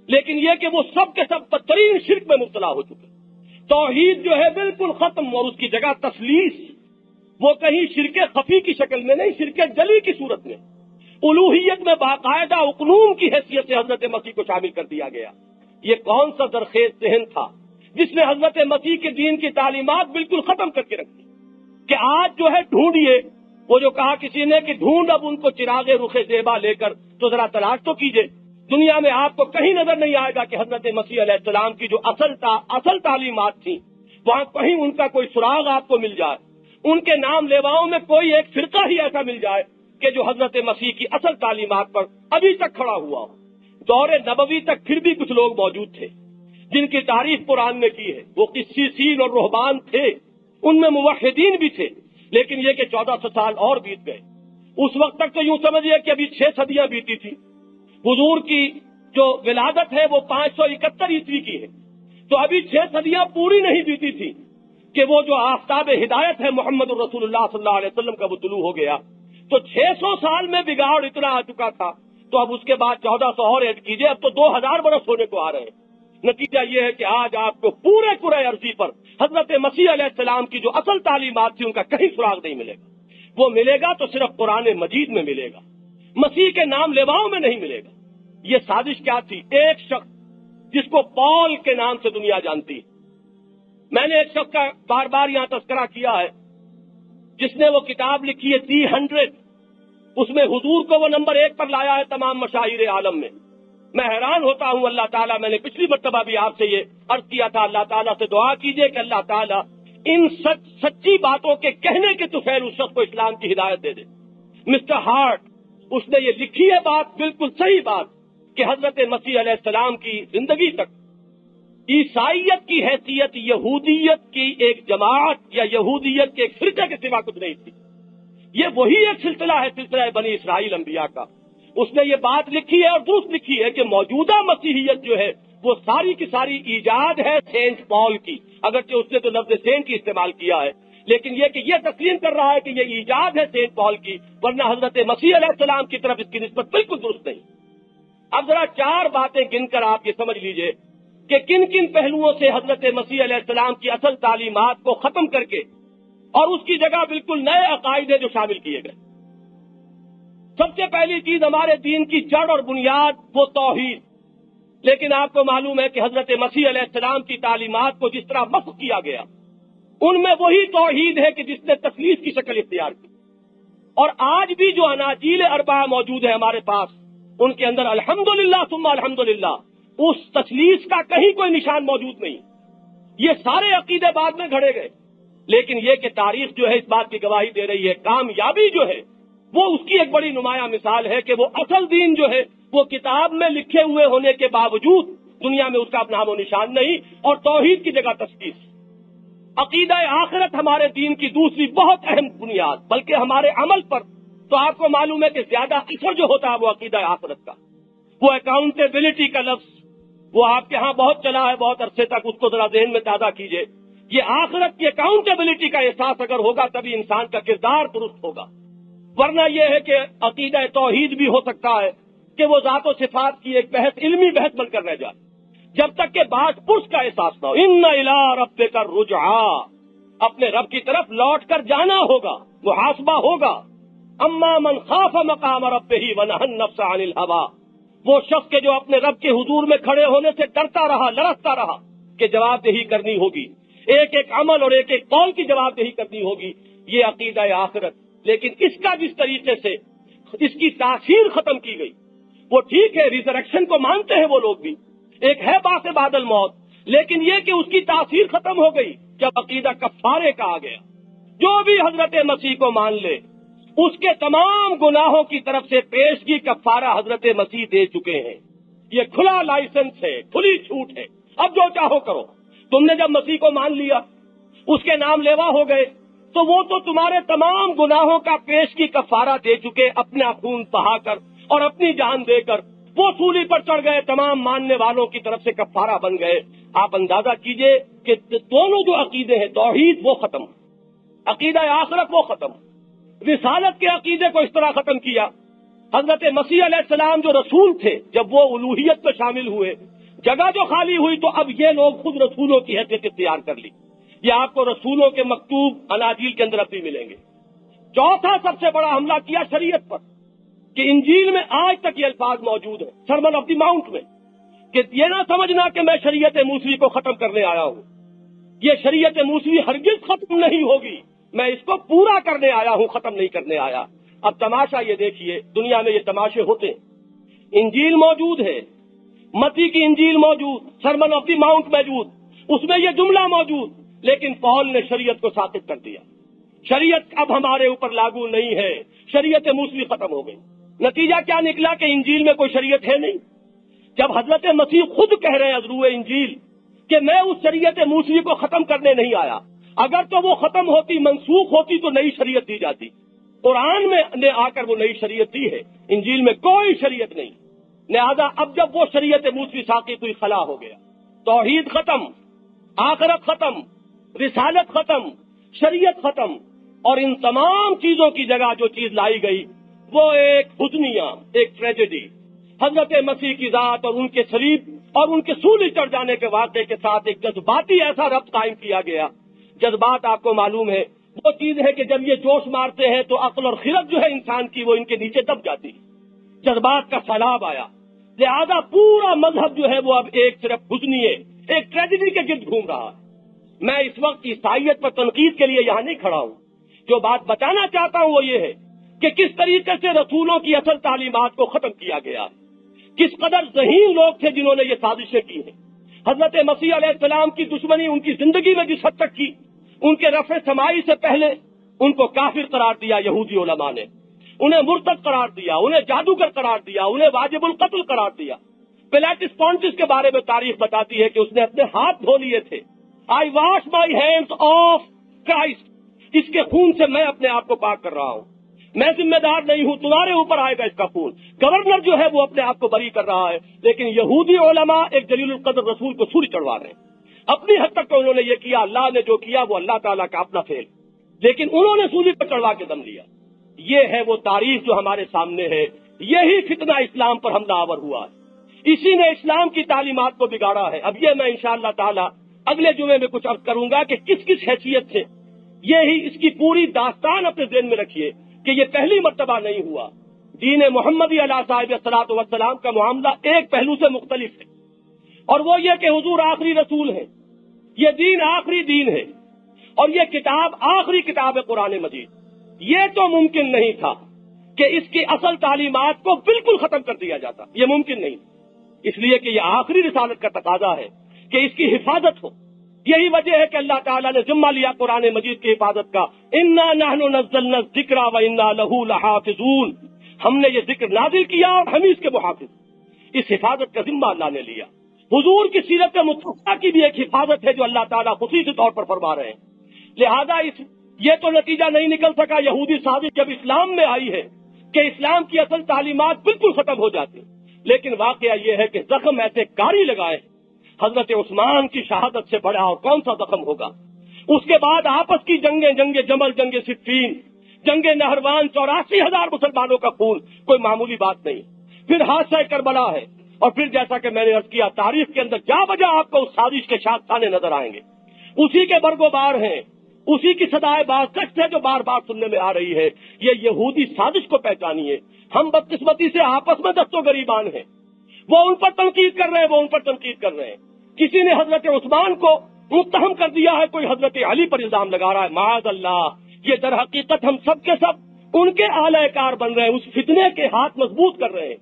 لیکن یہ کہ وہ سب کے سب بدترین شرک میں مبتلا ہو چکے. توحید جو ہے بالکل ختم، اور اس کی جگہ تثلیث، وہ کہیں شرک خفی کی شکل میں نہیں، شرک جلی کی صورت میں. الوہیت میں باقاعدہ اقنوم کی حیثیت سے حضرت مسیح کو شامل کر دیا گیا. یہ کون سا درخیز ذہن تھا جس نے حضرت مسیح کے دین کی تعلیمات بالکل ختم کر کے رکھ دی کہ آج جو ہے ڈھونڈیے، وہ جو کہا کسی نے کہ ڈھونڈ اب ان کو چراغ رخ زیبا لے کر، تو ذرا تلاش تو کیجئے. دنیا میں آپ کو کہیں نظر نہیں آئے گا کہ حضرت مسیح علیہ السلام کی جو اصل تعلیمات تھیں وہاں کہیں ان کا کوئی سراغ آپ کو مل جائے. ان کے نام لیواؤں میں کوئی ایک فرقہ ہی ایسا مل جائے کہ جو حضرت مسیح کی اصل تعلیمات پر ابھی تک کھڑا ہوا ہو. دور نبوی تک پھر بھی کچھ لوگ موجود تھے جن کی تعریف قرآن نے کی ہے. وہ قسیسین اور رہبان تھے، ان میں موحدین بھی تھے. لیکن یہ کہ 1400 سال اور بیت گئے. اس وقت تک تو یوں سمجھئے کہ ابھی 6 صدیاں بیتی تھی. حضور کی جو ولادت ہے وہ 571 عیسوی کی ہے، تو ابھی 6 صدیاں پوری نہیں بیتی تھی. کہ وہ جو آفتاب ہدایت ہے محمد الرسول اللہ صلی اللہ علیہ وسلم کا وہ طلوع ہو گیا، تو 600 سال میں بگاڑ اتنا آ چکا تھا، تو اب اس کے بعد 1400 اور ایڈ کیجئے، اب تو 2000 برس ہونے کو آ رہے ہیں۔ نتیجہ یہ ہے کہ آج آپ کو پورے کرۂ ارضی پر حضرت مسیح علیہ السلام کی جو اصل تعلیمات تھی ان کا کہیں سراغ نہیں ملے گا۔ وہ ملے گا تو صرف قرآن مجید میں ملے گا، مسیح کے نام لیواؤں میں نہیں ملے گا۔ یہ سازش کیا تھی؟ ایک شخص جس کو پال کے نام سے دنیا جانتی ہے، میں نے ایک شخص کا بار بار یہاں تذکرہ کیا ہے، جس نے وہ کتاب لکھی ہے 300، اس میں حضور کو وہ نمبر 1 پر لایا ہے تمام مشاہیر عالم میں۔ میں حیران ہوتا ہوں، اللہ تعالیٰ، میں نے پچھلی مرتبہ بھی آپ سے یہ عرض کیا تھا، اللہ تعالیٰ سے دعا کیجئے کہ اللہ تعالیٰ ان سچی باتوں کے کہنے کے طفیل اس شخص کو اسلام کی ہدایت دے دے۔ مسٹر ہارٹ، اس نے یہ لکھی ہے بات، بالکل صحیح بات، کہ حضرت مسیح علیہ السلام کی زندگی تک عیسائیت کی حیثیت یہودیت کی ایک جماعت یا یہودیت کے ایک فرقے کے سوا کچھ نہیں تھی۔ یہ وہی ایک سلسلہ ہے، سلسلہ بنی اسرائیل انبیاء کا۔ اس نے یہ بات لکھی ہے اور درست لکھی ہے کہ موجودہ مسیحیت جو ہے وہ ساری کی ساری ایجاد ہے سینٹ پال کی، اگرچہ اس نے تو لفظ سینٹ کی استعمال کیا ہے، لیکن یہ کہ یہ تسلیم کر رہا ہے کہ یہ ایجاد ہے سینٹ پال کی، ورنہ حضرت مسیح علیہ السلام کی طرف اس کی نسبت بالکل درست نہیں۔ اب ذرا 4 باتیں گن کر آپ یہ سمجھ لیجئے کہ کن کن پہلوؤں سے حضرت مسیح علیہ السلام کی اصل تعلیمات کو ختم کر کے اور اس کی جگہ بالکل نئے عقائد جو شامل کیے گئے۔ سب سے پہلی چیز ہمارے دین کی جڑ اور بنیاد وہ توحید، لیکن آپ کو معلوم ہے کہ حضرت مسیح علیہ السلام کی تعلیمات کو جس طرح مسخ کیا گیا، ان میں وہی توحید ہے کہ جس نے تثلیث کی شکل اختیار کی، اور آج بھی جو اناجیل اربعہ موجود ہے ہمارے پاس، ان کے اندر الحمدللہ ثم الحمدللہ اس تثلیث کا کہیں کوئی نشان موجود نہیں۔ یہ سارے عقیدے بعد میں گھڑے گئے، لیکن یہ کہ تاریخ جو ہے اس بات کی گواہی دے رہی ہے، کامیابی جو ہے وہ اس کی ایک بڑی نمایاں مثال ہے کہ وہ اصل دین جو ہے وہ کتاب میں لکھے ہوئے ہونے کے باوجود دنیا میں اس کا نام و نشان نہیں، اور توحید کی جگہ تثلیث۔ عقیدہ آخرت ہمارے دین کی دوسری بہت اہم بنیاد، بلکہ ہمارے عمل پر تو آپ کو معلوم ہے کہ زیادہ اثر جو ہوتا ہے وہ عقیدہ آخرت کا۔ وہ اکاؤنٹیبلٹی کا لفظ وہ آپ کے ہاں بہت چلا ہے بہت عرصے تک، اس کو ذرا ذہن میں تازہ کیجئے۔ یہ آخرت کی اکاؤنٹیبلٹی کا احساس اگر ہوگا تبھی انسان کا کردار درست ہوگا، ورنہ یہ ہے کہ عقیدہ توحید بھی ہو سکتا ہے کہ وہ ذات و صفات کی ایک بحث، علمی بحث بن کر رہ جائے، جب تک کہ باس پرس کا احساس نہ ہو۔ ان الی ربک الرجعا، اپنے رب کی طرف لوٹ کر جانا ہوگا، محاسبہ ہوگا۔ اما من خاف مقام ربہ ونہى النفس عن الہوى، وہ شخص کے جو اپنے رب کے حضور میں کھڑے ہونے سے ڈرتا رہا، لرزتا رہا کہ جواب دہی کرنی ہوگی، ایک ایک عمل اور ایک ایک قول کی جواب دہی کرنی ہوگی، یہ عقیدہ آخرت۔ لیکن اس کا جس طریقے سے اس کی تاثیر ختم کی گئی، وہ ٹھیک ہے، ریزریکشن کو مانتے ہیں وہ لوگ بھی، ایک ہے باس بعد الموت، لیکن یہ کہ اس کی تاثیر ختم ہو گئی جب عقیدہ کفارے کا آ گیا۔ جو بھی حضرت مسیح کو مان لے اس کے تمام گناہوں کی طرف سے پیشگی کفارہ حضرت مسیح دے چکے ہیں۔ یہ کھلا لائسنس ہے، کھلی چھوٹ ہے، اب جو چاہو کرو۔ تم نے جب مسیح کو مان لیا، اس کے نام لیوا ہو گئے، تو وہ تو تمہارے تمام گناہوں کا پیشگی کفارہ دے چکے، اپنا خون بہا کر اور اپنی جان دے کر وہ سولی پر چڑھ گئے، تمام ماننے والوں کی طرف سے کفارہ بن گئے۔ آپ اندازہ کیجئے کہ دونوں جو عقیدے ہیں، توحید وہ ختم، عقیدہ آخرت وہ ختم۔ رسالت کے عقیدے کو اس طرح ختم کیا۔ حضرت مسیح علیہ السلام جو رسول تھے، جب وہ الوہیت میں شامل ہوئے، جگہ جو خالی ہوئی تو اب یہ لوگ خود رسولوں کی حیثیت اختیار کر لی۔ یہ آپ کو رسولوں کے مکتوب اناجیل کے اندر اب بھی ملیں گے۔ چوتھا سب سے بڑا حملہ کیا شریعت پر، کہ انجیل میں آج تک یہ الفاظ موجود ہیں سرمن آف دی ماؤنٹ میں، کہ یہ نہ سمجھنا کہ میں شریعت موسوی کو ختم کرنے آیا ہوں، یہ شریعت موسوی ہرگز ختم نہیں ہوگی، میں اس کو پورا کرنے آیا ہوں، ختم نہیں کرنے آیا۔ اب تماشا یہ دیکھیے، دنیا میں یہ تماشے ہوتے ہیں، انجیل موجود ہے، متی کی انجیل موجود، سرمن آف دی ماؤنٹ موجود، اس میں یہ جملہ موجود، لیکن پال نے شریعت کو ساقط کر دیا۔ شریعت اب ہمارے اوپر لاگو نہیں ہے، شریعت موسوی ختم ہو گئی۔ نتیجہ کیا نکلا کہ انجیل میں کوئی شریعت ہے نہیں۔ جب حضرت مسیح خود کہہ رہے ہیں ازروع انجیل کہ میں اس شریعت موسوی کو ختم کرنے نہیں آیا، اگر تو وہ ختم ہوتی، منسوخ ہوتی تو نئی شریعت دی جاتی۔ قرآن میں نے آ کر وہ نئی شریعت دی ہے، انجیل میں کوئی شریعت نہیں۔ لہذا اب جب وہ شریعت موسوی ساقط ہوئی، خلا ہو گیا، توحید ختم، آخرت ختم، رسالت ختم، شریعت ختم، اور ان تمام چیزوں کی جگہ جو چیز لائی گئی وہ ایک حزنیہ، ایک ٹریجڈی، حضرت مسیح کی ذات اور ان کے صلیب اور ان کے سولی چڑھ جانے کے واقعے کے ساتھ ایک جذباتی ایسا ربط قائم کیا گیا۔ جذبات آپ کو معلوم ہے وہ چیز ہے کہ جب یہ جوش مارتے ہیں تو عقل اور خرد جو ہے انسان کی وہ ان کے نیچے دب جاتی ہے، جذبات کا سیلاب آیا، لہذا پورا مذہب جو ہے وہ اب ایک صرف حزنیہ، ایک ٹریجڈی کے گرد گھوم رہا ہے۔ میں اس وقت عیسائیت پر تنقید کے لیے یہاں نہیں کھڑا ہوں، جو بات بتانا چاہتا ہوں وہ یہ ہے کہ کس طریقے سے رسولوں کی اصل تعلیمات کو ختم کیا گیا، کس قدر ذہین لوگ تھے جنہوں نے یہ سازشیں کی ہیں۔ حضرت مسیح علیہ السلام کی دشمنی ان کی زندگی میں جس حد تک کی، ان کے رفع سمائی سے پہلے ان کو کافر قرار دیا یہودی علماء نے، انہیں مرتد قرار دیا، انہیں جادوگر قرار دیا، انہیں واجب القتل قرار دیا۔ پیلاٹس پونٹس کے بارے میں تاریخ بتاتی ہے کہ اس نے اپنے ہاتھ دھو لیے تھے، I wash my hands of Christ, اس کے خون سے میں اپنے آپ کو پاک کر رہا ہوں، میں ذمہ دار نہیں ہوں، تمہارے اوپر آئے گا اس کا خون۔ گورنر جو ہے وہ اپنے آپ کو بری کر رہا ہے، لیکن یہودی علماء ایک جلیل القدر رسول کو سولی چڑھوا رہے ہیں۔ اپنی حد تک تو انہوں نے یہ کیا، اللہ نے جو کیا وہ اللہ تعالیٰ کا اپنا فعل، لیکن انہوں نے سولی پر چڑھوا کے دم لیا۔ یہ ہے وہ تاریخ جو ہمارے سامنے ہے، یہی فتنہ اسلام پر حملہ آور ہوا ہے، اسی نے اسلام کی تعلیمات کو بگاڑا ہے۔ اب یہ میں انشاءاللہ تعالی اگلے جمعے میں کچھ عرض کروں گا کہ کس کس حیثیت سے، یہی اس کی پوری داستان اپنے ذہن میں رکھیے کہ یہ پہلی مرتبہ نہیں ہوا۔ دین محمدی علیہ صاحب الصلاۃ والسلام کا معاملہ ایک پہلو سے مختلف ہے، اور وہ یہ کہ حضور آخری رسول ہے، یہ دین آخری دین ہے، اور یہ کتاب آخری کتاب ہے قرآن مجید۔ یہ تو ممکن نہیں تھا کہ اس کی اصل تعلیمات کو بالکل ختم کر دیا جاتا، یہ ممکن نہیں، اس لیے کہ یہ آخری رسالت کا تقاضا ہے کہ اس کی حفاظت ہو۔ یہی وجہ ہے کہ اللہ تعالیٰ نے ذمہ لیا قرآن مجید کی حفاظت کا، انا نحن نزلنا الذکر وانا لہ لحافظون، ہم نے یہ ذکر نازل کیا اور ہم اس کے محافظ، اس حفاظت کا ذمہ اللہ نے لیا۔ حضور کی سیرت مصطفیٰ کی بھی ایک حفاظت ہے جو اللہ تعالیٰ خصوصی طور پر فرما رہے ہیں۔ لہذا یہ تو نتیجہ نہیں نکل سکا یہودی سازش جب اسلام میں آئی ہے کہ اسلام کی اصل تعلیمات بالکل ختم ہو جاتی، لیکن واقعہ یہ ہے کہ زخم ایسے کاری لگائے، حضرت عثمان کی شہادت سے بڑا اور کون سا زخم ہوگا۔ اس کے بعد آپس کی جنگیں، جنگ جمل، جنگ صفین، جنگ نہروان، 84,000 مسلمانوں کا خون کوئی معمولی بات نہیں۔ پھر حادثہ کربلا ہے، اور پھر جیسا کہ میں نے عرض کیا تاریخ کے اندر جا بجا آپ کو اس سازش کے شاخسانے نظر آئیں گے، اسی کے برگ و بار ہیں، اسی کی صدائے بازگشت ہے جو بار بار سننے میں آ رہی ہے۔ یہ یہودی سازش کو پہچانیے۔ ہم بدقسمتی سے آپس میں دست و گریبان ہیں، وہ ان پر تنقید کر رہے ہیں، وہ ان پر تنقید کر رہے ہیں۔ کسی نے حضرت عثمان کو متہم کر دیا ہے، کوئی حضرت علی پر الزام لگا رہا ہے، معاذ اللہ۔ یہ در حقیقت ہم سب کے سب ان کے اعلی کار بن رہے ہیں، اس فتنے کے ہاتھ مضبوط کر رہے ہیں۔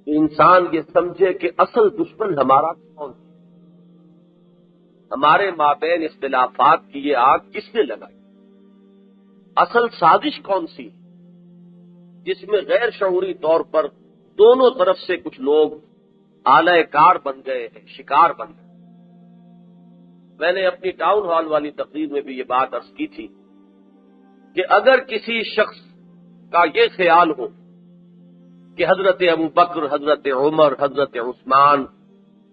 انسان یہ سمجھے کہ اصل دشمن ہمارا کون ہے، ہمارے مابین اختلافات کی یہ آگ کس نے لگائی، اصل سازش کون سی جس میں غیر شعوری طور پر دونوں طرف سے کچھ لوگ اعلی کار بن گئے ہیں، شکار بن گئے۔ میں نے اپنی ٹاؤن ہال والی تقریر میں بھی یہ بات عرض کی تھی کہ اگر کسی شخص کا یہ خیال ہو کہ حضرت ابو بکر، حضرت عمر، حضرت عثمان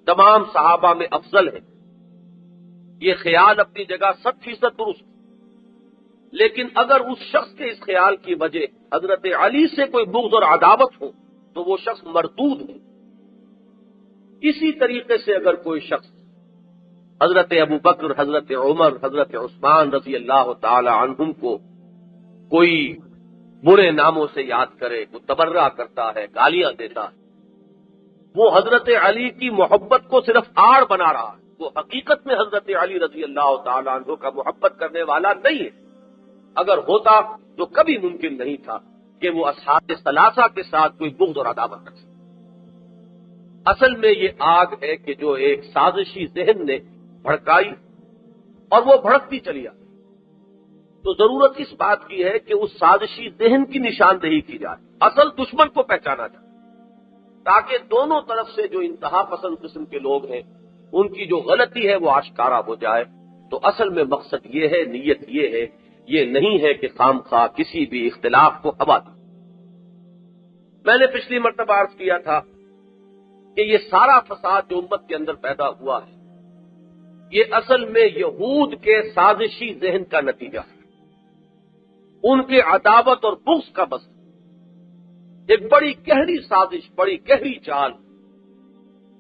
تمام صحابہ میں افضل ہے، یہ خیال اپنی جگہ 100% درست، لیکن اگر اس شخص کے اس خیال کی وجہ حضرت علی سے کوئی بغض اور عداوت ہو تو وہ شخص مردود ہے۔ اسی طریقے سے اگر کوئی شخص حضرت ابو بکر، حضرت عمر، حضرت عثمان رضی اللہ تعالی عنہم کو کوئی برے ناموں سے یاد کرے، کوئی تبرہ کرتا ہے، گالیاں دیتا ہے، وہ حضرت علی کی محبت کو صرف آڑ بنا رہا ہے، وہ حقیقت میں حضرت علی رضی اللہ تعالی عنہ کا محبت کرنے والا نہیں ہے۔ اگر ہوتا تو کبھی ممکن نہیں تھا کہ وہ اصحاب ثلاثہ کے ساتھ کوئی بغض اور عداوت رکھے۔ اصل میں یہ آگ ہے کہ جو ایک سازشی ذہن نے بھڑکائی اور وہ بھڑکتی چلی آئی، تو ضرورت اس بات کی ہے کہ اس سازشی ذہن کی نشاندہی کی جائے، اصل دشمن کو پہچانا جائے، تاکہ دونوں طرف سے جو انتہا پسند قسم کے لوگ ہیں ان کی جو غلطی ہے وہ آشکارا ہو جائے۔ تو اصل میں مقصد یہ ہے، نیت یہ ہے، یہ نہیں ہے کہ خام خواہ کسی بھی اختلاف کو ہوا دی۔ میں نے پچھلی مرتبہ عرض کیا تھا کہ یہ سارا فساد جو امت کے اندر پیدا ہوا ہے یہ اصل میں یہود کے سازشی ذہن کا نتیجہ ہے، ان کے عداوت اور بغض کا بس، ایک بڑی گہری سازش، بڑی گہری چال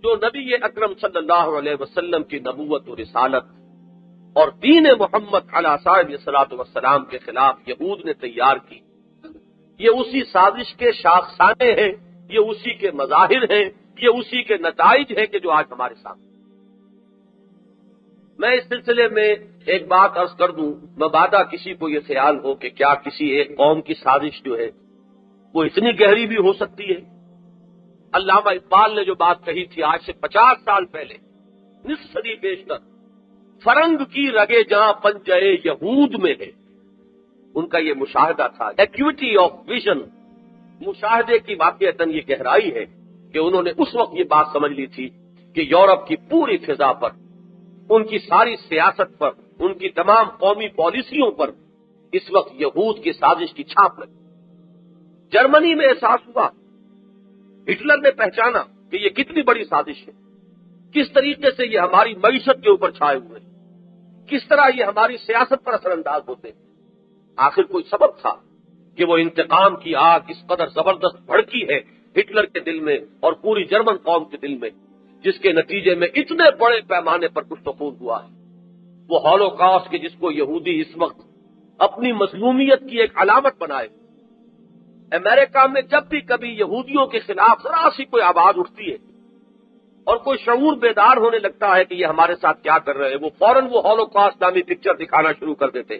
جو نبی اکرم صلی اللہ علیہ وسلم کی نبوت و رسالت اور دین محمد علیہ صاحب الصلاۃ والسلام کے خلاف یہود نے تیار کی، یہ اسی سازش کے شاخسانے ہیں، یہ اسی کے مظاہر ہیں، یہ اسی کے نتائج ہیں کہ جو آج ہمارے سامنے۔ میں اس سلسلے میں ایک بات عرض کر دوں، مبادا کسی کو یہ خیال ہو کہ کیا کسی ایک قوم کی سازش جو ہے وہ اتنی گہری بھی ہو سکتی ہے۔ علامہ اقبال نے جو بات کہی تھی آج سے 50 سال پہلے، نصف صدی بیشتر، فرنگ کی رگے جہاں پنجے یہود میں ہے، ان کا یہ مشاہدہ تھا، ایکوٹی آف ویژن، مشاہدے کی واقعتاً یہ گہرائی ہے کہ انہوں نے اس وقت یہ بات سمجھ لی تھی کہ یورپ کی پوری فضا پر، ان کی ساری سیاست پر، ان کی تمام قومی پالیسیوں پر اس وقت یہود کی سازش کی چھاپ لگی۔ جرمنی میں احساس ہوا، ہٹلر نے پہچانا کہ یہ کتنی بڑی سازش ہے، کس طریقے سے یہ ہماری معیشت کے اوپر چھائے ہوئے ہیں، کس طرح یہ ہماری سیاست پر اثر انداز ہوتے ہیں۔ آخر کوئی سبب تھا کہ وہ انتقام کی آگ اس قدر زبردست بھڑکی ہے ہٹلر کے دل میں اور پوری جرمن قوم کے دل میں، جس کے نتیجے میں اتنے بڑے پیمانے پر کچھ خون ہوا ہے۔ وہ ہولوکاسٹ کے جس کو یہودی اس وقت اپنی مظلومیت کی ایک علامت بنائے۔ امریکہ میں جب بھی کبھی یہودیوں کے خلاف ذرا سی کوئی آواز اٹھتی ہے اور کوئی شعور بیدار ہونے لگتا ہے کہ یہ ہمارے ساتھ کیا کر رہے ہیں، وہ فوراً وہ ہولوکاسٹ نامی پکچر دکھانا شروع کر دیتے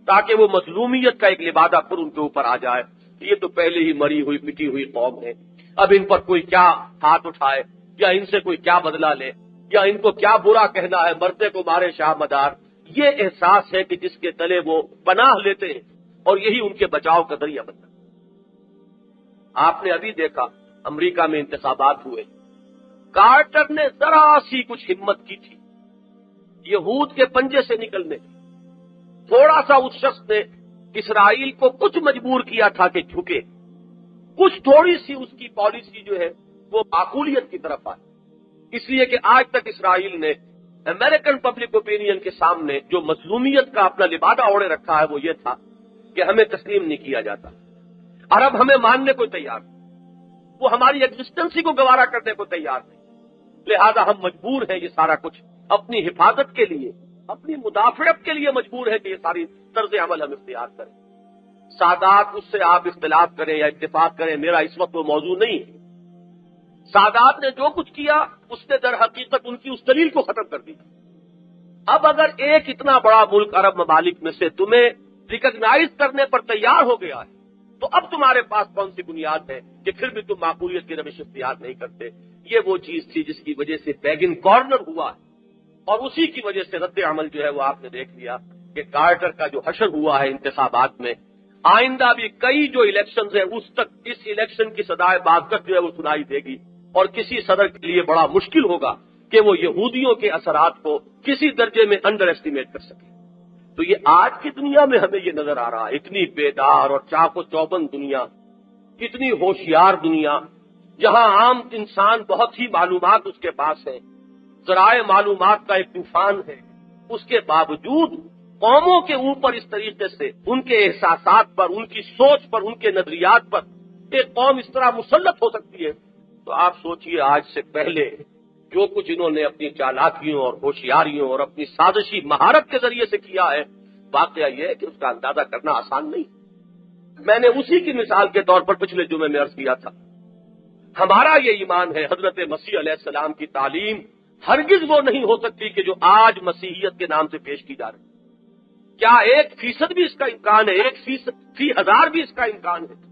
تاکہ وہ مظلومیت کا ایک لبادہ پھر ان کے اوپر آ جائے۔ یہ تو پہلے ہی مری ہوئی پٹی ہوئی قوم ہے، اب ان پر کوئی کیا ہاتھ اٹھائے یا ان سے کوئی کیا بدلہ لے یا ان کو کیا برا کہنا ہے، مرتے کو مارے شاہ مدار۔ یہ احساس ہے کہ جس کے تلے وہ پناہ لیتے ہیں اور یہی ان کے بچاؤ کا ذریعہ بنتا ہے۔ آپ نے ابھی دیکھا امریکہ میں انتخابات ہوئے، کارٹر نے ذرا سی کچھ ہمت کی تھی یہود کے پنجے سے نکلنے کی، تھوڑا سا اس شخص نے اسرائیل کو کچھ مجبور کیا تھا کہ جھکے، کچھ تھوڑی سی اس کی پالیسی جو ہے وہ معقولیت کی طرف آئی، اس لیے کہ آج تک اسرائیل نے امریکن پبلک اوپینین کے سامنے جو مظلومیت کا اپنا لبادہ اوڑے رکھا ہے وہ یہ تھا کہ ہمیں تسلیم نہیں کیا جاتا، عرب ہمیں ماننے کو تیار نہیں، وہ ہماری ایگزسٹنسی کو گوارا کرنے کو تیار نہیں، لہذا ہم مجبور ہیں یہ سارا کچھ اپنی حفاظت کے لیے، اپنی مدافعت کے لیے مجبور ہے کہ یہ ساری طرز عمل ہم اختیار کریں۔ سادات اس سے آپ اختلاف کریں یا اتفاق کریں، میرا اس وقت وہ موضوع نہیں ہے۔ سادات نے جو کچھ کیا اس نے در حقیقت ان کی اس دلیل کو ختم کر دیا۔ اب اگر ایک اتنا بڑا ملک عرب ممالک میں سے تمہیں ریکگنائز کرنے پر تیار ہو گیا ہے تو اب تمہارے پاس کون سی بنیاد ہے کہ پھر بھی تم معقولیت کی روش اختیار نہیں کرتے؟ یہ وہ چیز تھی جس کی وجہ سے بیگن کارنر ہوا ہے، اور اسی کی وجہ سے رد عمل جو ہے وہ آپ نے دیکھ لیا کہ کارٹر کا جو حشر ہوا ہے انتخابات میں، آئندہ بھی کئی جو الیکشنز ہیں اس تک اس الیکشن کی صدائے بازگشت جو ہے وہ سنائی دے گی، اور کسی صدر کے لیے بڑا مشکل ہوگا کہ وہ یہودیوں کے اثرات کو کسی درجے میں انڈر ایسٹیمیٹ کر سکے۔ تو یہ آج کی دنیا میں ہمیں یہ نظر آ رہا ہے، اتنی بیدار اور چاق و چوبند دنیا، اتنی ہوشیار دنیا، جہاں عام انسان بہت ہی معلومات اس کے پاس ہیں، ذرائع معلومات کا ایک طوفان ہے، اس کے باوجود قوموں کے اوپر اس طریقے سے ان کے احساسات پر، ان کی سوچ پر، ان کے نظریات پر ایک قوم اس طرح مسلط ہو سکتی ہے۔ تو آپ سوچئے آج سے پہلے جو کچھ انہوں نے اپنی چالاکیوں اور ہوشیاریوں اور اپنی سازشی مہارت کے ذریعے سے کیا ہے، واقعہ یہ ہے کہ اس کا اندازہ کرنا آسان نہیں۔ میں نے اسی کی مثال کے طور پر پچھلے جمعے میں عرض کیا تھا، ہمارا یہ ایمان ہے حضرت مسیح علیہ السلام کی تعلیم ہرگز وہ نہیں ہو سکتی کہ جو آج مسیحیت کے نام سے پیش کی جا رہی۔ کیا 1% بھی اس کا امکان ہے، 1% فی 1000 بھی اس کا امکان ہے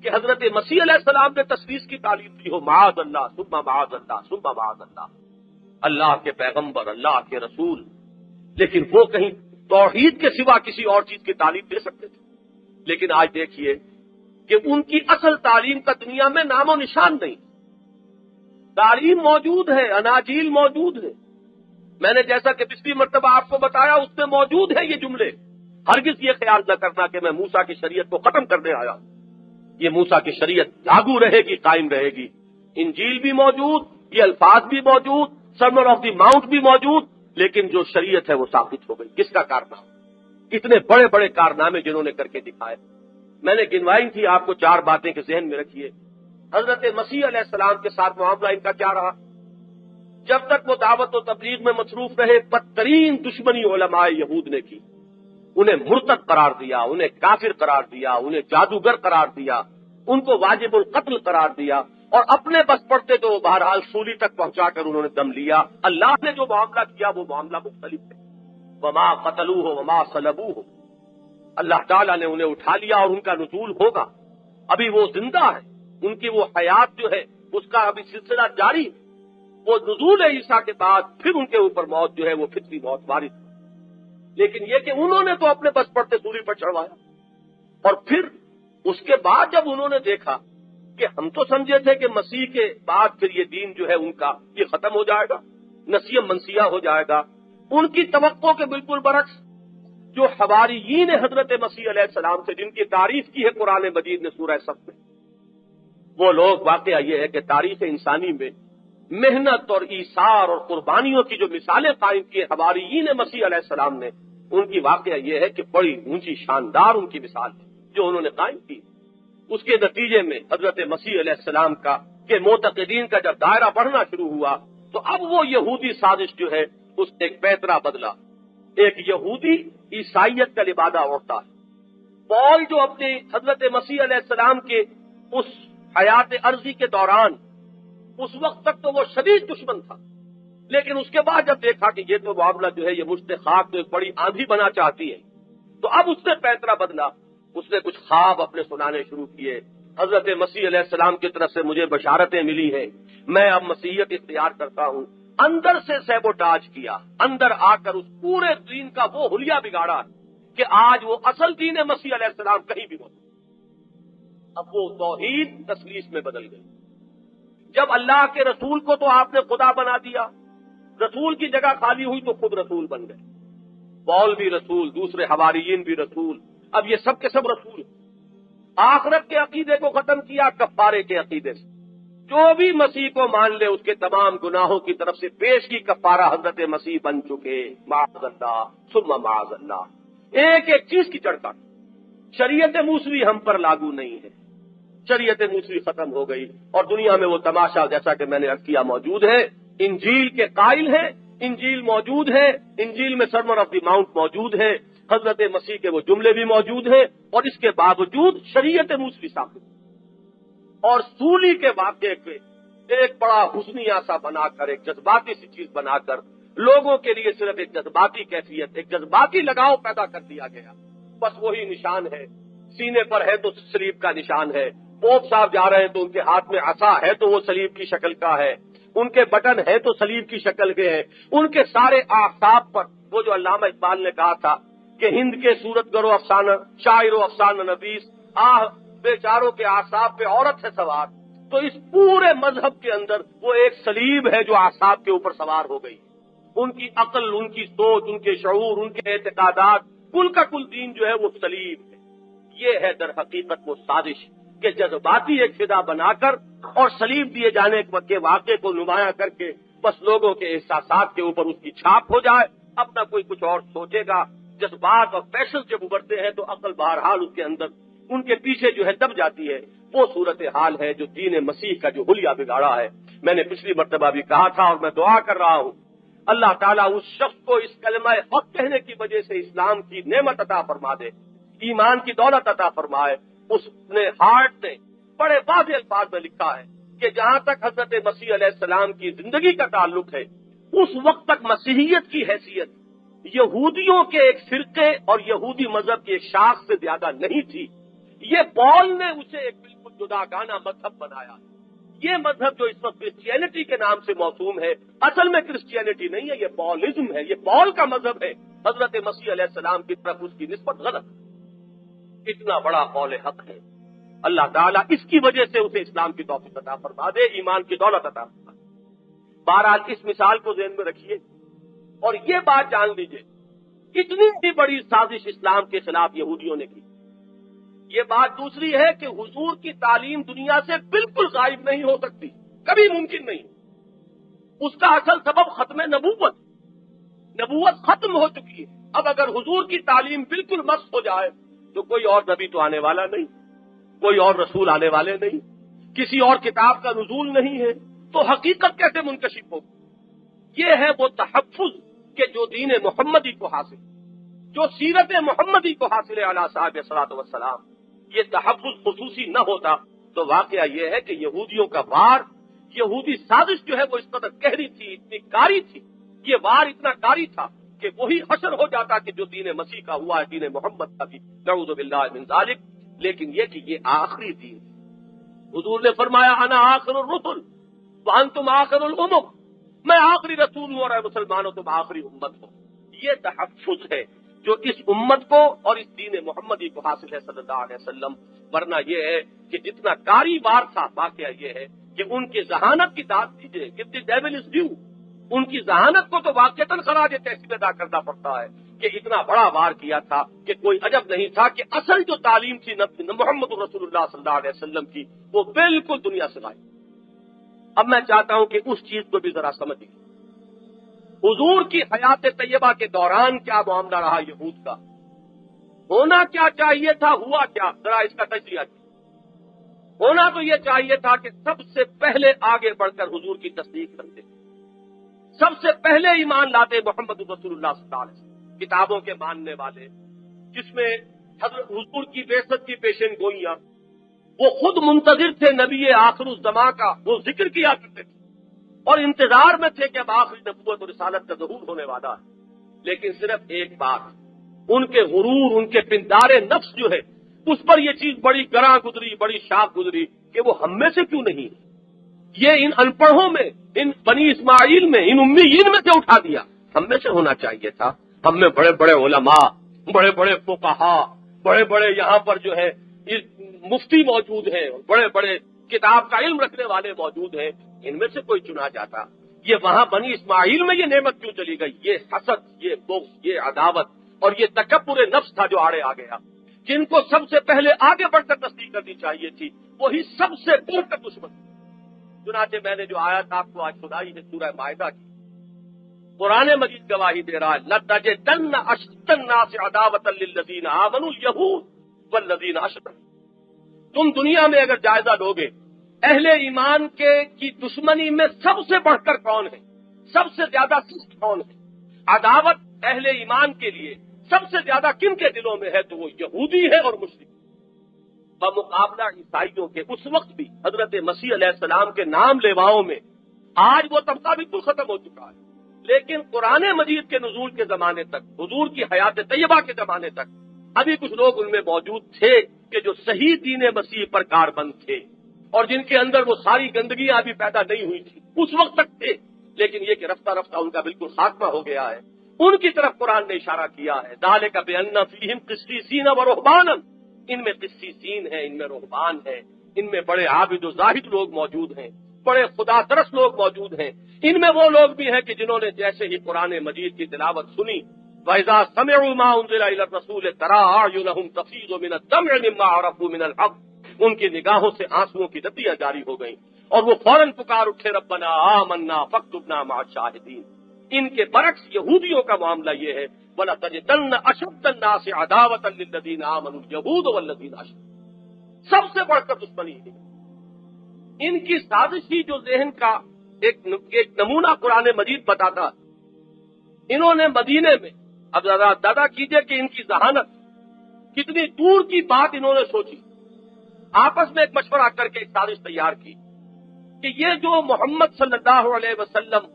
کہ حضرت مسیح علیہ السلام نے تثلیث کی تعلیم دی ہو؟ معاذ اللہ ثم معاذ اللہ ثم معاذ اللہ، اللہ کے پیغمبر، اللہ کے رسول، لیکن وہ کہیں توحید کے سوا کسی اور چیز کی تعلیم دے سکتے تھے؟ لیکن آج دیکھیے کہ ان کی اصل تعلیم کا دنیا میں نام و نشان نہیں۔ تعلیم موجود ہے، اناجیل موجود ہے، میں نے جیسا کہ پچھلی مرتبہ آپ کو بتایا اس میں موجود ہے یہ جملے۔ ہرگز یہ خیال نہ کرنا کہ میں موسیٰ کی شریعت کو ختم کرنے آیا ہوں، یہ موسیٰ کی شریعت لاگو رہے گی، قائم رہے گی۔ انجیل بھی موجود، یہ الفاظ بھی موجود، سرمن آف دی ماؤنٹ بھی موجود، لیکن جو شریعت ہے وہ ثابت ہو گئی۔ کس کا کارنامہ؟ اتنے بڑے بڑے کارنامے جنہوں نے کر کے دکھائے۔ میں نے گنوائی تھی آپ کو 4 باتیں کہ ذہن میں رکھیے۔ حضرت مسیح علیہ السلام کے ساتھ معاملہ ان کا کیا رہا؟ جب تک وہ دعوت و تبلیغ میں مصروف رہے، بدترین دشمنی علماء یہود نے کی۔ انہیں مرتد قرار دیا، انہیں کافر قرار دیا، انہیں جادوگر قرار دیا، ان کو واجب القتل قرار دیا، اور اپنے بس پڑتے تو وہ بہرحال سولی تک پہنچا کر انہوں نے دم لیا۔ اللہ نے جو معاملہ کیا وہ معاملہ مختلف ہے۔ وما قتلوہ وما صلبوہ، اللہ تعالیٰ نے انہیں اٹھا لیا اور ان کا نزول ہوگا۔ ابھی وہ زندہ ہے، ان کی وہ حیات جو ہے اس کا ابھی سلسلہ جاری ہے۔ وہ نزول عیسیٰ کے بعد پھر ان کے اوپر موت جو ہے وہ فطری موت وارد ہے۔ لیکن یہ کہ انہوں نے تو اپنے بس پڑتے سولی پر چڑھوایا، اور پھر اس کے بعد جب انہوں نے دیکھا کہ ہم تو سمجھے تھے کہ مسیح کے بعد پھر یہ دین جو ہے ان کا یہ ختم ہو جائے گا، نسیہ منسیہ ہو جائے گا، ان کی توقع کے بالکل برعکس جو حواریین حضرت مسیح علیہ السلام سے جن کی تعریف کی ہے قرآن مجید نے سورہ صف میں، وہ لوگ واقعہ یہ ہے کہ تاریخ انسانی میں محنت اور ایثار اور قربانیوں کی جو مثالیں قائم کی حواریین مسیح علیہ السلام نے، ان کی واقعہ یہ ہے کہ بڑی اونچی شاندار ان کی مثال ہے جو انہوں نے قائم کی۔ اس کے نتیجے میں حضرت مسیح علیہ السلام کا کہ معتقدین کا جب دائرہ بڑھنا شروع ہوا تو اب وہ یہودی سازش جو ہے اس نے ایک پیترا بدلا۔ ایک یہودی عیسائیت کا لبادہ اوڑھتا ہے۔ پال جو اپنے حضرت مسیح علیہ السلام کے اس حیات عرضی کے دوران اس وقت تک تو وہ شدید دشمن تھا، لیکن اس کے بعد جب دیکھا کہ یہ تو معاملہ جو ہے یہ مشت خاک تو ایک بڑی آندھی بنا چاہتی ہے، تو اب اس نے پیترا بدلا۔ اس نے کچھ خواب اپنے سنانے شروع کیے۔ حضرت مسیح علیہ السلام کی طرف سے مجھے بشارتیں ملی ہیں، میں اب مسیحیت اختیار کرتا ہوں۔ اندر سے سیبوٹاج کیا، اندر آ کر اس پورے دین کا وہ حلیہ بگاڑا کہ آج وہ اصل دین مسیح علیہ السلام کہیں بھی موجود۔ اب وہ توحید تثلیث میں بدل گئی۔ جب اللہ کے رسول کو تو آپ نے خدا بنا دیا، رسول کی جگہ خالی ہوئی تو خود رسول بن گئے۔ پال بھی رسول، دوسرے حواریین بھی رسول، اب یہ سب کے سب رسول۔ آخرت کے عقیدے کو ختم کیا کفارے کے عقیدے سے۔ جو بھی مسیح کو مان لے اس کے تمام گناہوں کی طرف سے پیش کی کفارہ حضرت مسیح بن چکے، معاذ اللہ ثم معاذ اللہ۔ ایک ایک چیز کی چڑھتا، شریعت موسوی ہم پر لاگو نہیں ہے، شریعت موسوی ختم ہو گئی، اور دنیا میں وہ تماشا جیسا کہ میں نے عرض کیا موجود ہے۔ انجیل کے قائل ہیں، انجیل موجود ہے، انجیل میں سرمن آف دی ماؤنٹ موجود ہے، حضرت مسیح کے وہ جملے بھی موجود ہیں، اور اس کے باوجود شریعت موسوی ثابت، اور سولی کے واقعے پہ ایک بڑا حسنیہ سا بنا کر، ایک جذباتی سی چیز بنا کر لوگوں کے لیے صرف ایک جذباتی کیفیت، ایک جذباتی لگاؤ پیدا کر دیا گیا۔ بس وہی نشان ہے، سینے پر ہے تو صلیب کا نشان ہے، پوپ صاحب جا رہے ہیں تو ان کے ہاتھ میں عصا ہے تو وہ صلیب کی شکل کا ہے، ان کے بٹن ہے تو صلیب کی شکل کے ہیں، ان کے سارے آفتاب پر وہ جو علامہ اقبال نے کہا تھا کہ ہند کے صورت گرو افسانہ، شاعر و افسانہ نویس، بیچاروں کے اعصاب پہ عورت ہے سوار، تو اس پورے مذہب کے اندر وہ ایک صلیب ہے جو اعصاب کے اوپر سوار ہو گئی۔ ان کی عقل، ان کی سوچ، ان کے شعور، ان کے اعتقادات، کل کا کل دین جو ہے وہ صلیب ہے۔ یہ ہے در حقیقت وہ سازش کہ جذباتی ایک فضا بنا کر اور صلیب دیے جانے کے واقعے کو نمایاں کر کے بس لوگوں کے احساسات کے اوپر اس کی چھاپ ہو جائے، اپنا کوئی کچھ اور سوچے گا۔ جذبات اور پیشن جب ابھرتے ہیں تو عقل بہرحال اس کے اندر ان کے پیچھے جو ہے دب جاتی ہے۔ وہ صورتحال ہے جو دین مسیح کا جو حلیہ بگاڑا ہے۔ میں نے پچھلی مرتبہ بھی کہا تھا اور میں دعا کر رہا ہوں اللہ تعالیٰ اس شخص کو اس کلمہ حق کہنے کی وجہ سے اسلام کی نعمت عطا فرما دے، ایمان کی دولت عطا فرمائے۔ اس نے ہارٹ نے بڑے واضح الفاظ میں لکھا ہے کہ جہاں تک حضرت مسیح علیہ السلام کی زندگی کا تعلق ہے اس وقت تک مسیحیت کی حیثیت یہودیوں کے ایک فرقے اور یہودی مذہب کی ایک شاخ سے زیادہ نہیں تھی۔ یہ پال نے اسے ایک بالکل جداگانہ مذہب بنایا۔ یہ مذہب جو اس وقت کرسچینٹی کے نام سے موسوم ہے، اصل میں کرسچینٹی نہیں ہے، یہ پالزم ہے، یہ پال کا مذہب ہے۔ حضرت مسیح علیہ السلام کی طرف اس کی نسبت غلط ہے۔ اتنا بڑا قول حق ہے، اللہ تعالیٰ اس کی وجہ سے اسے اسلام کی توفیق عطا فرما دے، ایمان کی دولت عطا فرما دے۔ بہرحال اس مثال کو ذہن میں رکھیے اور یہ بات جان لیجئے، اتنی ہی بڑی سازش اسلام کے خلاف یہودیوں نے کی۔ یہ بات دوسری ہے کہ حضور کی تعلیم دنیا سے بالکل غائب نہیں ہو سکتی، کبھی ممکن نہیں۔ اس کا اصل سبب ختم نبوت، نبوت ختم ہو چکی ہے. اب اگر حضور کی تعلیم بالکل مسخ ہو جائے تو کوئی اور نبی تو آنے والا نہیں, کوئی اور رسول آنے والے نہیں, کسی اور کتاب کا نزول نہیں ہے, تو حقیقت کیسے منکشف ہوگی؟ یہ ہے وہ تحفظ کہ جو دین محمدی کو حاصل, جو سیرت محمدی کو حاصل ہے علی صاحب صلاۃ والسلام. یہ تحفظ خصوصی نہ ہوتا تو واقعہ یہ ہے کہ یہودیوں کا وار, یہودی سازش جو ہے وہ اس قدر گہری تھی, اتنی کاری تھی, یہ وار اتنا کاری تھا کہ وہی حشر ہو جاتا کہ جو دین مسیح کا ہوا ہے, دین محمد کا بھی, نعوذ باللہ من ذالک. لیکن یہ کہ یہ آخری دین, حضور نے فرمایا انا آخر الرسل وانتم آخر الامم, میں آخری رسول ہوں اور اے مسلمانوں تم آخری امت ہو. یہ تحفظ ہے جو اس امت کو اور اس دین محمدی کو حاصل ہے صلی اللہ علیہ وسلم. ورنہ یہ ہے کہ جتنا کاری وار تھا, واقعہ یہ ہے کہ ان کی ذہانت کی داد دیجیے, کہ دی ڈیول از ڈیو, ان کی ذہانت کو تو واقعتاً خراج تحسین ادا کرنا پڑتا ہے کہ اتنا بڑا وار کیا تھا کہ کوئی عجب نہیں تھا کہ اصل جو تعلیم تھی محمد رسول اللہ صلی اللہ علیہ وسلم کی وہ بالکل دنیا سے غائب. اب میں چاہتا ہوں کہ اس چیز کو بھی ذرا سمجھیے. حضور کی حیات طیبہ کے دوران کیا معاملہ رہا یہود کا, ہونا کیا چاہیے تھا, ہوا کیا, ذرا اس کا تجزیہ کیا. ہونا تو یہ چاہیے تھا کہ سب سے پہلے آگے بڑھ کر حضور کی تصدیق کرتے, سب سے پہلے ایمان لاتے محمد رسول اللہ صلی اللہ علیہ وسلم, کتابوں کے ماننے والے, جس میں حضرت حضور کی بعثت کی پیشن گوئیاں, وہ خود منتظر تھے نبی آخر الزماں کا, وہ ذکر کیا کرتے تھے اور انتظار میں تھے کہ اب آخری نبوت اور رسالت کا ظہور ہونے والا ہے. لیکن صرف ایک بات, ان کے غرور, ان کے پندار نفس جو ہے, اس پر یہ چیز بڑی گراں گزری, بڑی شاپ گزری کہ وہ ہم میں سے کیوں نہیں ہے. یہ ان ان پڑھوں میں, ان بنی اسماعیل میں, ان امیین میں سے اٹھا دیا. ہم میں سے ہونا چاہیے تھا. ہم میں بڑے بڑے علماء, بڑے بڑے فقہا, بڑے بڑے یہاں پر جو ہے مفتی موجود ہیں, بڑے بڑے کتاب کا علم رکھنے والے موجود ہیں, ان میں سے کوئی چنا جاتا. یہ وہاں بنی اسماعیل میں یہ نعمت کیوں چلی گئی؟ یہ حسد, یہ بغض, یہ عداوت اور یہ تکبر نفس تھا جو آڑے آ گیا. جن کو سب سے پہلے آگے بڑھ کر تصدیق کرنی چاہیے تھی وہی سب سے بڑھ کر دشمن. چنانچہ میں نے جو آیت آپ کو آج سنائی ہے سورہ مائدہ کی, قرآن مجید گواہی دے رہا ہے, لَتَجِدَنَّ أَشَدَّ النَّاسِ عَدَاوَةً لِلَّذِينَ آمَنُوا الْيَهُودُ وَالَّذِينَ أَشْرَكُوا. تم دنیا میں اگر جائزہ لوگے, اہل ایمان کی دشمنی میں سب سے بڑھ کر کون ہے, سب سے زیادہ سخت کون ہے, عداوت اہل ایمان کے لیے سب سے زیادہ کن کے دلوں میں ہے, تو وہ یہودی ہے اور مشرک. بمقابلہ عیسائیوں کے اس وقت بھی حضرت مسیح علیہ السلام کے نام لیواؤں میں آج وہ طبقہ بالکل ختم ہو چکا ہے. لیکن قرآن مجید کے نزول کے زمانے تک, حضور کی حیات طیبہ کے زمانے تک, ابھی کچھ لوگ ان میں موجود تھے کہ جو صحیح دین مسیح پر کاربند تھے اور جن کے اندر وہ ساری گندگیاں ابھی پیدا نہیں ہوئی تھی, اس وقت تک تھے. لیکن یہ کہ رفتہ رفتہ ان کا بالکل خاتمہ ہو گیا ہے. ان کی طرف قرآن نے اشارہ کیا ہے, ذالک بأن فیہم قسیسین و رہبانا, ان میں قسیسین ہیں, ان میں رہبان ہیں, ان میں بڑے عابد و زاہد لوگ موجود ہیں, بڑے خدا ترس لوگ موجود ہیں. ان میں وہ لوگ بھی ہیں کہ جنہوں نے جیسے ہی قرآن مجید کی تلاوت سنی, وَإِذَا سَمِعُوا مَا أُنزِلَ إِلَى الرَّسُولِ تَرَىٰ أَعْيُنَهُمْ تَفِيضُ مِنَ الدَّمْعِ مِمَّا عَرَفُوا مِنَ الْحَقِّ, ان کی نگاہوں سے آنسوؤں کی ندیاں جاری ہو گئیں اور وہ فوراً پکار اٹھے, ربنا آمنا فاکتبنا مع الشاہدین. ان کے برعکس یہودیوں کا معاملہ یہ ہے, وَلَتَجِدَنَّ أَشَدَّ النَّاسِ عَدَاوَةً لِلَّذِينَ آمَنُوا الْيَهُودُ وَالَّذِينَ أَشْرَكُوا. سب سے بڑھ کر دشمنی ہے. ان کی سازشی جو ذہن کا ایک نمونہ قرآن مجید بتاتا, انہوں نے مدینے میں, اب دادا کیجئے کہ ان کی ذہانت کتنی دور کی بات انہوں نے سوچی, آپس میں ایک مشورہ کر کے ایک سازش تیار کی کہ یہ جو محمد صلی اللہ علیہ وسلم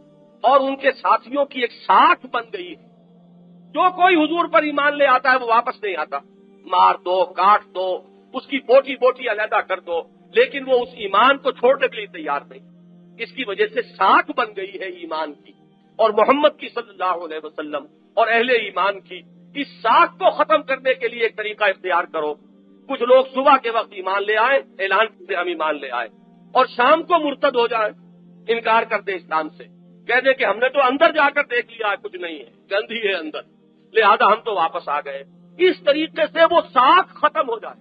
اور ان کے ساتھیوں کی ایک ساکھ بن گئی ہے, جو کوئی حضور پر ایمان لے آتا ہے وہ واپس نہیں آتا, مار دو, کاٹ دو, اس کی بوٹی بوٹی علیحدہ کر دو, لیکن وہ اس ایمان کو چھوڑنے کے لیے تیار نہیں. اس کی وجہ سے ساکھ بن گئی ہے ایمان کی, اور محمد کی صلی اللہ علیہ وسلم اور اہل ایمان کی اس ساکھ کو ختم کرنے کے لیے ایک طریقہ اختیار کرو. کچھ لوگ صبح کے وقت ایمان لے آئے, اعلان سے ہم ایمان لے آئے, اور شام کو مرتد ہو جائیں, انکار کر دیں اسلام سے, کہہ دیں کہ ہم نے تو اندر جا کر دیکھ لیا ہے, کچھ نہیں ہے, گندی ہے اندر, لہذا ہم تو واپس آ گئے. اس طریقے سے وہ ساکھ ختم ہو جائے,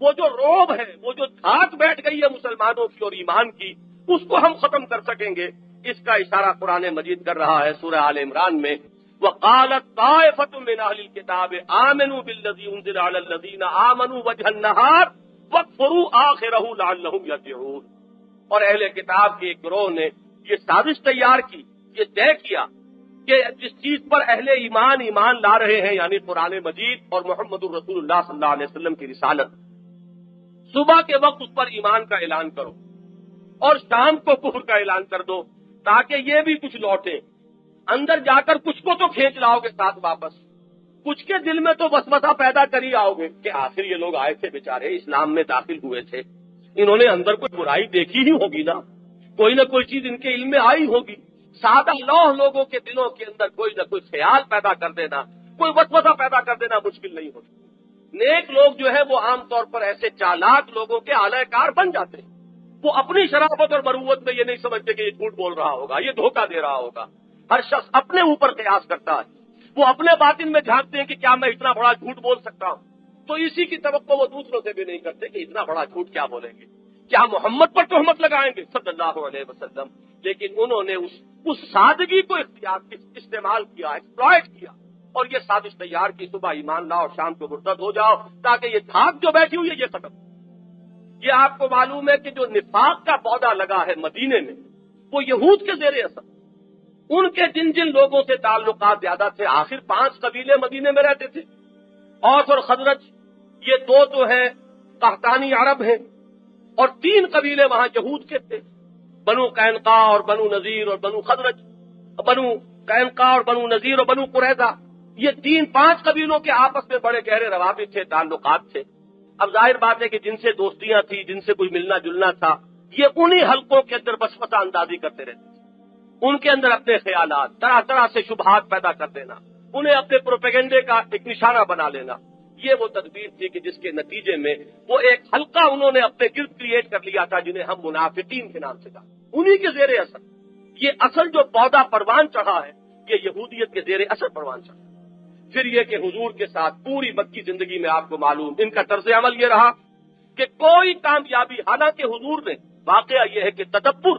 وہ جو روب ہے, وہ جو دھاک بیٹھ گئی ہے مسلمانوں کی اور ایمان کی, اس کو ہم ختم کر سکیں گے. اس کا اشارہ قرآن مجید کر رہا ہے سورہ آل عمران میں وقالت طائفة من اہل الکتاب آمنوا بالذی انزل علی الذین آمنوا وجہ النہار واکفروا آخرہ لعلہم یرجعون۔ اور اہل کتاب کے ایک گروہ نے یہ سازش تیار کی، یہ طے کیا کہ جس چیز پر اہل ایمان لا رہے ہیں، یعنی قرآن مجید اور محمد الرسول اللہ صلی اللہ علیہ وسلم کی رسالت، صبح کے وقت اس پر ایمان کا اعلان کرو اور شام کو کفر کا اعلان کر دو، تاکہ یہ بھی کچھ لوٹے۔ اندر جا کر کچھ کو تو کھینچ لاؤ گے ساتھ واپس، کچھ کے دل میں تو وسوسہ پیدا کر ہی آؤ گے کہ آخر یہ لوگ آئے تھے بیچارے، اسلام میں داخل ہوئے تھے، انہوں نے اندر کوئی برائی دیکھی ہی ہوگی نا، کوئی نہ کوئی چیز ان کے علم میں آئی ہوگی۔ سادہ لوح لوگوں کے دلوں کے اندر کوئی نہ کوئی خیال پیدا کر دینا، کوئی وسوسہ پیدا کر دینا مشکل نہیں ہوتا۔ نیک لوگ جو ہے وہ عام طور پر ایسے چالاک لوگوں کے اعلی کار بن جاتے ہیں۔ وہ اپنی شرافت اور مروت میں یہ نہیں سمجھتے کہ یہ جھوٹ بول رہا ہوگا، یہ دھوکہ دے رہا ہوگا۔ ہر شخص اپنے اوپر قیاس کرتا ہے، وہ اپنے باطن میں جھانکتے ہیں کہ کیا میں اتنا بڑا جھوٹ بول سکتا ہوں، تو اسی کی توقع وہ دوسروں سے بھی نہیں کرتے کہ اتنا بڑا جھوٹ کیا بولیں گے، کیا محمد پر تہمت لگائیں گے صلی اللہ علیہ وسلم۔ لیکن انہوں نے اس سادگی کو استعمال کیا، ایکسپلائٹ کیا، اور یہ سازش تیار کی صبح ایمان لاؤ اور شام کو مرتد ہو جاؤ، تاکہ یہ دھاک جو بیٹھی ہوئی ہے یہ ختم۔ یہ آپ کو معلوم ہے کہ جو نفاق کا پودا لگا ہے مدینے میں، وہ یہود کے زیر اثر، ان کے جن جن لوگوں سے تعلقات زیادہ تھے، آخر 5 قبیلے مدینے میں رہتے تھے، اوس اور خزرج، یہ 2 تو ہیں قحطانی عرب ہیں، اور 3 قبیلے وہاں یہود کے تھے، بنو قینقاع اور بنو نذیر اور بنو خزرج، بنو قینقاع اور بنو نذیر اور بنو قریظہ، یہ 3-5 قبیلوں کے آپس میں بڑے گہرے روابط تھے، تعلقات تھے۔ اب ظاہر بات ہے کہ جن سے دوستیاں تھی، جن سے کوئی ملنا جلنا تھا، یہ انہی حلقوں کے اندر وسوسہ اندازی کرتے رہتے تھے، ان کے اندر اپنے خیالات، طرح طرح سے شبہات پیدا کر دینا، انہیں اپنے پروپیگنڈے کا ایک نشانہ بنا لینا۔ یہ وہ تدبیر تھی کہ جس کے نتیجے میں وہ ایک حلقہ انہوں نے اپنے گرد کریٹ کر لیا تھا، جنہیں ہم منافقین کے نام سے کہا، انہی کے زیر اثر۔ یہ اصل جو پودا پروان چڑھا ہے، یہ یہودیت کے زیر اثر پروان چڑھا۔ پھر یہ کہ حضور کے ساتھ پوری مکی زندگی میں آپ کو معلوم ان کا طرز عمل یہ رہا کہ کوئی کامیابی، حالانکہ حضور نے، واقعہ یہ ہے کہ تدبر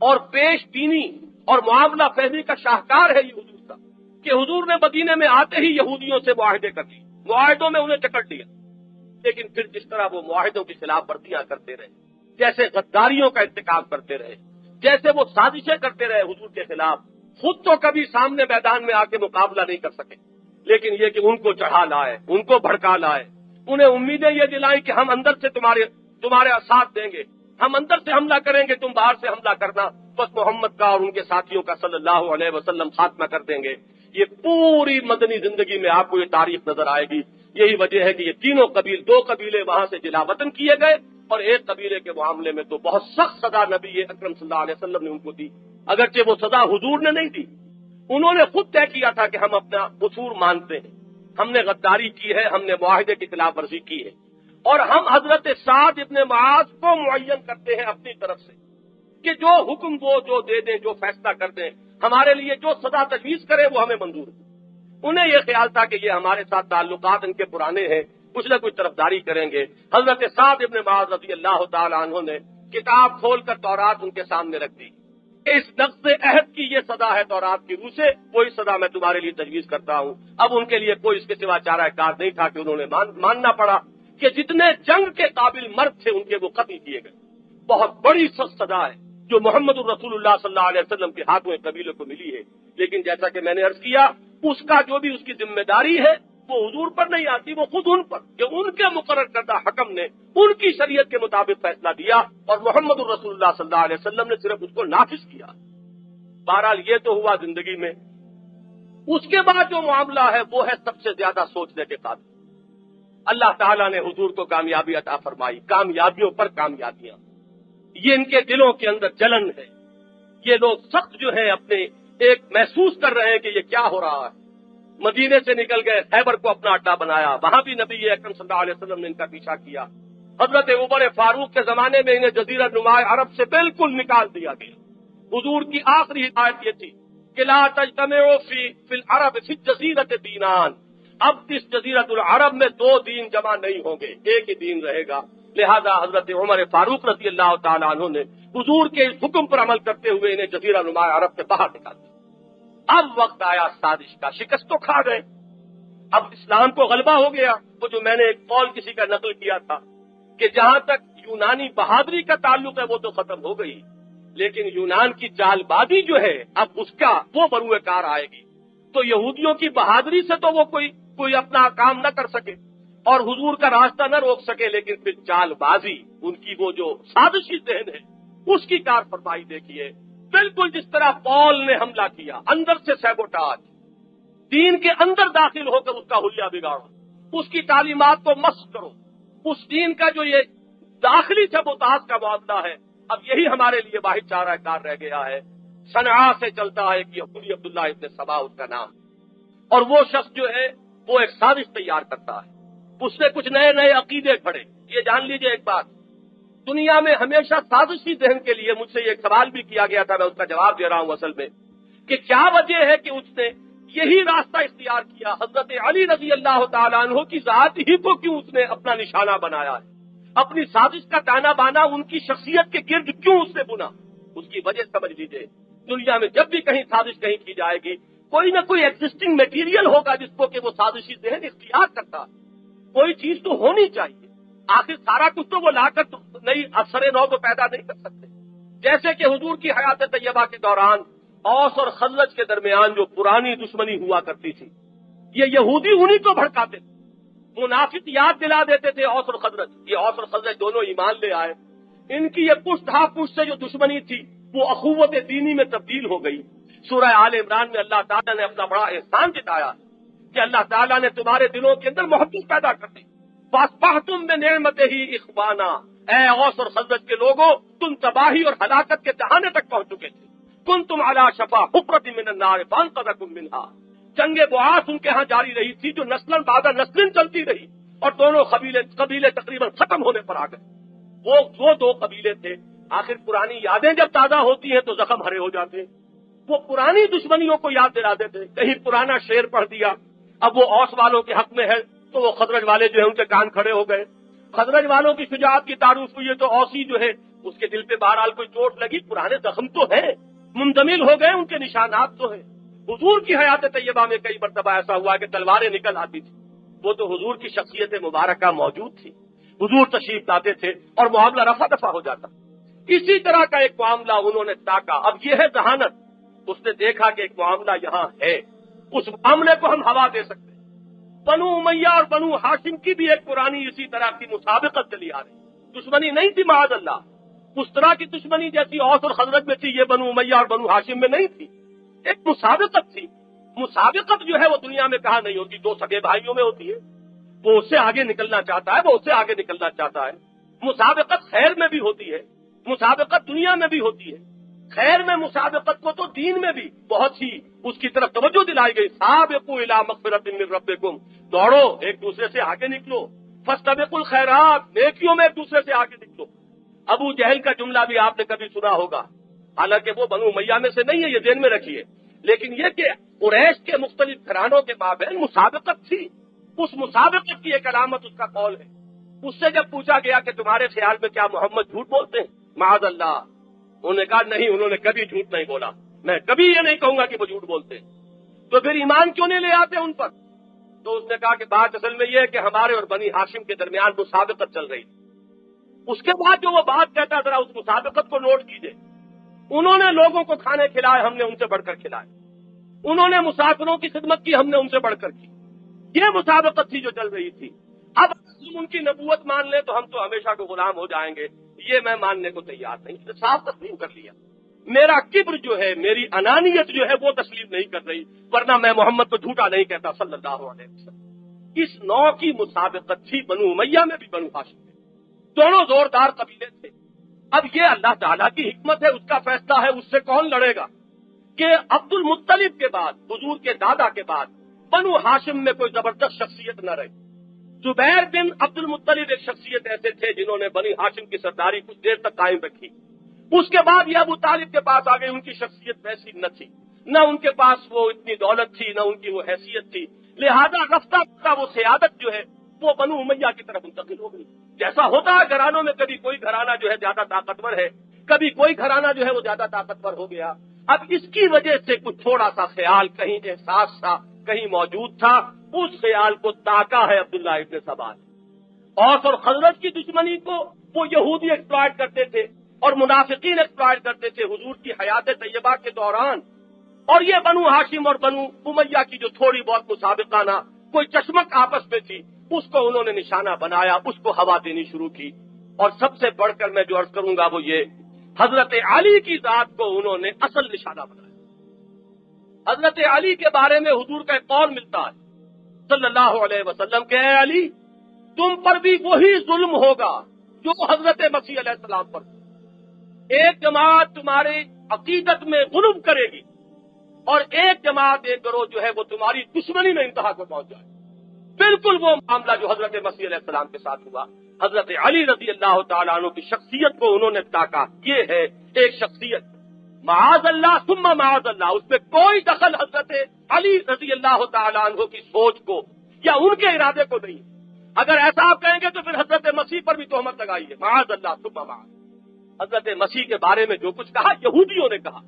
اور پیش بینی اور معاملہ فہمی کا شاہکار ہے یہ حضور کا، کہ حضور نے مدینے میں آتے ہی یہودیوں سے معاہدے کر لیے، معاہدوں میں انہیں چکر دیا، لیکن پھر جس طرح وہ معاہدوں کی خلاف ورزیاں کرتے رہے، جیسے غداریوں کا ارتکاب کرتے رہے، جیسے وہ سازشیں کرتے رہے حضور کے خلاف، خود تو کبھی سامنے میدان میں آ کے مقابلہ نہیں کر سکے، لیکن یہ کہ ان کو چڑھا لائے، ان کو بھڑکا لائے، انہیں امیدیں یہ دلائیں کہ ہم اندر سے تمہارے ساتھ دیں گے، ہم اندر سے حملہ کریں گے، تم باہر سے حملہ کرنا، بس محمد کا اور ان کے ساتھیوں کا صلی اللہ علیہ وسلم خاتمہ کر دیں گے۔ یہ پوری مدنی زندگی میں آپ کو یہ تاریخ نظر آئے گی۔ یہی وجہ ہے کہ یہ تینوں قبیل، 2 قبیلے وہاں سے جلا وطن کیے گئے، اور ایک قبیلے کے معاملے میں تو بہت سخت سزا نبی اکرم صلی اللہ علیہ وسلم نے ان کو دی، اگرچہ وہ سزا حضور نے نہیں دی، انہوں نے خود طے کیا تھا کہ ہم اپنا قصور مانتے ہیں، ہم نے غداری کی ہے، ہم نے معاہدے کی خلاف ورزی کی ہے، اور ہم حضرت سعد ابن معاذ کو معین کرتے ہیں اپنی طرف سے کہ جو حکم وہ جو دے دیں، جو فیصلہ کر دیں، ہمارے لیے جو سزا تجویز کرے وہ ہمیں منظور ہے۔ انہیں یہ خیال تھا کہ یہ ہمارے ساتھ تعلقات ان کے پرانے ہیں، کچھ نہ کچھ طرفداری کریں گے۔ حضرت سعد ابن معاذ رضی اللہ تعالی عنہ نے کتاب کھول کر تورات ان کے سامنے رکھ دی، اس نقض عہد کی یہ سزا ہے تورات کی روح سے، وہی سزا میں تمہارے لیے تجویز کرتا ہوں۔ اب ان کے لیے کوئی اس کے سوا چارہ کار نہیں تھا کہ انہوں نے ماننا پڑا کہ جتنے جنگ کے قابل مرد تھے ان کے وہ قتل کیے گئے۔ بہت بڑی سخت سزا ہے جو محمد الرسول اللہ صلی اللہ علیہ وسلم کے ہاتھوں قبیلے کو ملی ہے، لیکن جیسا کہ میں نے عرض کیا، اس کا جو بھی اس کی ذمہ داری ہے وہ حضور پر نہیں آتی، وہ خود ان پر، کہ ان کے مقرر کردہ حکم نے ان کی شریعت کے مطابق فیصلہ دیا، اور محمد الرسول اللہ صلی اللہ علیہ وسلم نے صرف اس کو نافذ کیا۔ بہرحال یہ تو ہوا زندگی میں۔ اس کے بعد جو معاملہ ہے وہ ہے سب سے زیادہ سوچنے کے قابل۔ اللہ تعالیٰ نے حضور کو کامیابی عطا فرمائی، کامیابیوں پر کامیابیاں، یہ ان کے دلوں کے اندر جلن ہے۔ یہ لوگ سخت جو ہے اپنے ایک محسوس کر رہے ہیں کہ یہ کیا ہو رہا ہے۔ مدینے سے نکل گئے، خیبر کو اپنا اڈا بنایا، وہاں بھی نبی اکرم صلی اللہ علیہ وسلم نے ان کا پیچھا کیا۔ حضرت عمر فاروق کے زمانے میں انہیں جزیرہ نما عرب سے بالکل نکال دیا گیا۔ حضور کی آخری ہدایت یہ تھی کہ لا تجتمعوا فی العرب فی الجزیرۃ دینان، اب اس جزیرۃ العرب میں 2 دین جمع نہیں ہوں گے، ایک ہی دین رہے گا۔ لہذا حضرت عمر فاروق رضی اللہ تعالیٰ عنہ نے حضور کے اس حکم پر عمل کرتے ہوئے انہیں جزیرہ نما عرب سے باہر نکال دیا۔ اب وقت آیا سازش کا، شکست تو کھا گئے، اب اسلام کو غلبہ ہو گیا۔ وہ جو میں نے ایک قول کسی کا نقل کیا تھا کہ جہاں تک یونانی بہادری کا تعلق ہے وہ تو ختم ہو گئی، لیکن یونان کی چال بازی جو ہے اب اس کا وہ بروئے کار آئے گی۔ تو یہودیوں کی بہادری سے تو وہ کوئی اپنا کام نہ کر سکے اور حضور کا راستہ نہ روک سکے، لیکن پھر چال بازی ان کی وہ جو سازشی ذہن ہے اس کی کار فرمائی دیکھیے۔ بالکل جس طرح پول نے حملہ کیا، اندر سے سیبوٹاج، دین کے اندر داخل ہو کر اس کا حلیہ بگاڑو، اس کی تعلیمات کو مسخ کرو، اس دین کا جو یہ داخلی سیبوتاج کا معاملہ ہے، اب یہی ہمارے لیے واحد چارہ کار رہ گیا ہے۔ صنعاء سے چلتا ہے کہ یہودی عبداللہ ابن سبا اس کا نام، اور وہ شخص جو ہے وہ ایک سازش تیار کرتا ہے، اس نے کچھ نئے نئے عقیدے کھڑے۔ یہ جان لیجئے ایک بات، دنیا میں ہمیشہ سازشی ذہن کے لیے مجھ سے ایک سوال بھی کیا گیا تھا، میں اس کا جواب دے رہا ہوں اصل میں، کہ کیا وجہ ہے کہ اس نے یہی راستہ اختیار کیا، حضرت علی رضی اللہ تعالیٰ عنہ کی ذات ہی کو کیوں اس نے اپنا نشانہ بنایا ہے، اپنی سازش کا تانا بانا ان کی شخصیت کے گرد کیوں اس نے بنا؟ اس کی وجہ سمجھ لیجئے، دنیا میں جب بھی کہیں سازش کہیں کی جائے گی، کوئی نہ کوئی ایگزسٹنگ میٹیریل ہوگا جس کو کہ وہ سازشی ذہن اختیار کرتا ہے، کوئی چیز تو ہونی چاہیے، آخر سارا کچھ تو وہ لا کر نئی اثر نو تو پیدا نہیں کر سکتے۔ جیسے کہ حضور کی حیات طیبہ کے دوران اوس اور خزرج کے درمیان جو پرانی دشمنی ہوا کرتی تھی، یہ یہودی انہی کو بھڑکاتے تھے، منافق یاد دلا دیتے تھے اوس اور خزرج، یہ اوس اور خزرج دونوں ایمان لے آئے، ان کی یہ پشت ہا پشت سے جو دشمنی تھی وہ اخوت دینی میں تبدیل ہو گئی۔ سورہ آل عمران میں اللہ تعالیٰ نے اپنا بڑا احسان جتایا کہ اللہ تعالیٰ نے تمہارے دلوں کے اندر محبت پیدا کر دی، فاصبحتم بنعمتہ اخوانا، اے اوس اور خزرج کے لوگوں، تم تباہی اور ہلاکت کے دہانے تک پہنچ چکے تھے، کنتم علی شفا حفرۃ من النار فانقذکم منہا، جنگ بعاث ان کے ہاں جاری رہی تھی جو نسلاً بعد نسلاً چلتی رہی، اور دونوں قبیلے تقریباً ختم ہونے پر آ گئے۔ وہ دو قبیلے تھے، آخر پرانی یادیں جب تازہ ہوتی ہیں تو زخم ہرے ہو جاتے ہیں، وہ پرانی دشمنیوں کو یاد دلا دیتے، کہیں پرانا شعر پڑھ دیا، اب وہ اوس والوں کے حق میں ہے تو وہ خزرج والے جو ہے ان کے کان کھڑے ہو گئے، خزرج والوں کی شجاعت کی تعریف ہوئی ہے تو اوسی جو ہے اس کے دل پہ بہرحال کوئی چوٹ لگی، پرانے زخم تو ہیں، منجمل ہو گئے، ان کے نشانات تو ہیں۔ حضور کی حیات طیبہ میں کئی مرتبہ ایسا ہوا کہ تلواریں نکل آتی تھی، وہ تو حضور کی شخصیت مبارکہ موجود تھی، حضور تشریف لاتے تھے اور معاملہ رفع دفع ہو جاتا۔ اسی طرح کا ایک معاملہ انہوں نے تاکا، اب یہ ہے ذہانت، اس نے دیکھا کہ ایک معاملہ یہاں ہے، اس معاملے کو ہم ہوا دے سکتے ہیں۔ بنو امیہ اور بنو ہاشم کی بھی ایک پرانی اسی طرح کی مسابقت چلی آ رہی، دشمنی نہیں تھی معاذ اللہ، اس طرح کی دشمنی جیسی اوس اور خزرج میں تھی یہ بنو امیہ اور بنو ہاشم میں نہیں تھی، ایک مسابقت تھی۔ مسابقت جو ہے وہ دنیا میں کہاں نہیں ہوتی، دو سگے بھائیوں میں ہوتی ہے، وہ اس سے آگے نکلنا چاہتا ہے، وہ اس سے آگے نکلنا چاہتا ہے۔ مسابقت خیر میں بھی ہوتی ہے، مسابقت دنیا میں بھی ہوتی ہے، خیر میں مسابقت کو تو دین میں بھی بہت سی اس کی طرف توجہ دلائی گئی، سابقوا الی مغفرۃ من ربکم، دوڑو ایک دوسرے سے آگے نکلو، فاستبقوا الخیرات، نیکیوں میں ایک دوسرے سے آگے نکلو۔ ابو جہل کا جملہ بھی آپ نے کبھی سنا ہوگا، حالانکہ وہ بنو امیہ میں سے نہیں ہے، یہ ذہن میں رکھیے، لیکن یہ کہ قریش کے مختلف گھرانوں کے مابین مسابقت تھی، اس مسابقت کی ایک علامت اس کا قول ہے۔ اس سے جب پوچھا گیا کہ تمہارے خیال میں کیا محمد جھوٹ بولتے ہیں، معاذ اللہ، انہوں نے کہا نہیں، انہوں نے کبھی جھوٹ نہیں بولا، میں کبھی یہ نہیں کہوں گا کہ وہ جھوٹ بولتے ہیں، تو پھر ایمان کیوں نہیں لے آتے ان پر؟ تو اس نے کہا کہ بات اصل میں یہ ہے کہ ہمارے اور بنی ہاشم کے درمیان مسابقت چل رہی تھی۔ اس کے بعد جو وہ بات کہتا ذرا اس مسابقت کو نوٹ کیجئے، انہوں نے لوگوں کو کھانے کھلائے، ہم نے ان سے بڑھ کر کھلائے، انہوں نے مسافروں کی خدمت کی، ہم نے ان سے بڑھ کر کی، یہ مسابقت تھی جو چل رہی تھی۔ اب ہم ان کی نبوت مان لیں تو ہم تو ہمیشہ کو غلام ہو جائیں گے، یہ میں ماننے کو تیار نہیں، صاف تسلیم کر لیا۔ میرا کبر جو ہے، میری انانیت جو ہے وہ تسلیم نہیں کر رہی، ورنہ میں محمد کو جھوٹا نہیں کہتا صلی اللہ علیہ وسلم۔ اس نوع کی مسابقت تھی بنو امیہ میں بھی بنو ہاشم میں، دونوں زوردار قبیلے تھے۔ اب یہ اللہ تعالیٰ کی حکمت ہے، اس کا فیصلہ ہے، اس سے کون لڑے گا کہ عبد المطلب کے بعد، حضور کے دادا کے بعد بنو ہاشم میں کوئی زبردست شخصیت نہ رہی۔ زبیر بن عبد المطلب ایک شخصیت ایسے تھے جنہوں نے بنی ہاشم کی سرداری کچھ دیر تک قائم رکھی، اس کے بعد یہ ابو طالب کے پاس آ گئے، ان کی شخصیت ویسی نہ تھی، نہ ان کے پاس وہ اتنی دولت تھی، نہ ان کی وہ حیثیت تھی، لہذا رفتہ رفتہ وہ سیادت جو ہے وہ بنو امیہ کی طرف منتقل ہو گئی۔ جیسا ہوتا ہے گھرانوں میں، کبھی کوئی گھرانہ جو ہے زیادہ طاقتور ہے، کبھی کوئی گھرانہ جو ہے وہ زیادہ طاقتور ہو گیا، اب اس کی وجہ سے کچھ تھوڑا سا خیال، کہیں احساس تھا، کہیں موجود تھا، اس خیال کو تاکا ہے عبداللہ ابن سبا نے۔ اوس اور خزرج کی دشمنی کو وہ یہودی ایکسپلائٹ کرتے تھے اور منافقین ایکسپلائٹ کرتے تھے حضور کی حیات طیبہ کے دوران، اور یہ بنو ہاشم اور بنو امیہ کی جو تھوڑی بہت مسابقانہ کوئی چشمک آپس میں تھی، اس کو انہوں نے نشانہ بنایا، اس کو ہوا دینی شروع کی۔ اور سب سے بڑھ کر میں جو عرض کروں گا وہ یہ، حضرت علی کی ذات کو انہوں نے اصل نشانہ بنایا۔ حضرت علی کے بارے میں حضور کا ایک قول ملتا ہے صلی اللہ علیہ وسلم کہ اے علی، تم پر بھی وہی ظلم ہوگا جو حضرت مسیح علیہ السلام پر۔ ایک جماعت تمہاری عقیدت میں غلو کرے گی اور ایک جماعت، ایک گروہ جو ہے وہ تمہاری دشمنی میں انتہا کو پہنچ جائے۔ بالکل وہ معاملہ جو حضرت مسیح علیہ السلام کے ساتھ ہوا۔ حضرت علی رضی اللہ تعالیٰ عنہ کی شخصیت کو انہوں نے تاکا، یہ ہے ایک شخصیت معاذ اللہ ثم معاذ اللہ، اس میں کوئی دخل حضرت علی رضی اللہ تعالیٰ عنہ کی سوچ کو یا ان کے ارادے کو نہیں۔ اگر ایسا آپ کہیں گے تو پھر حضرت مسیح پر بھی تہمت لگائیے، معاذ اللہ ثم معاذ۔ حضرت مسیح کے بارے میں جو کچھ کہا یہودیوں نے کہا،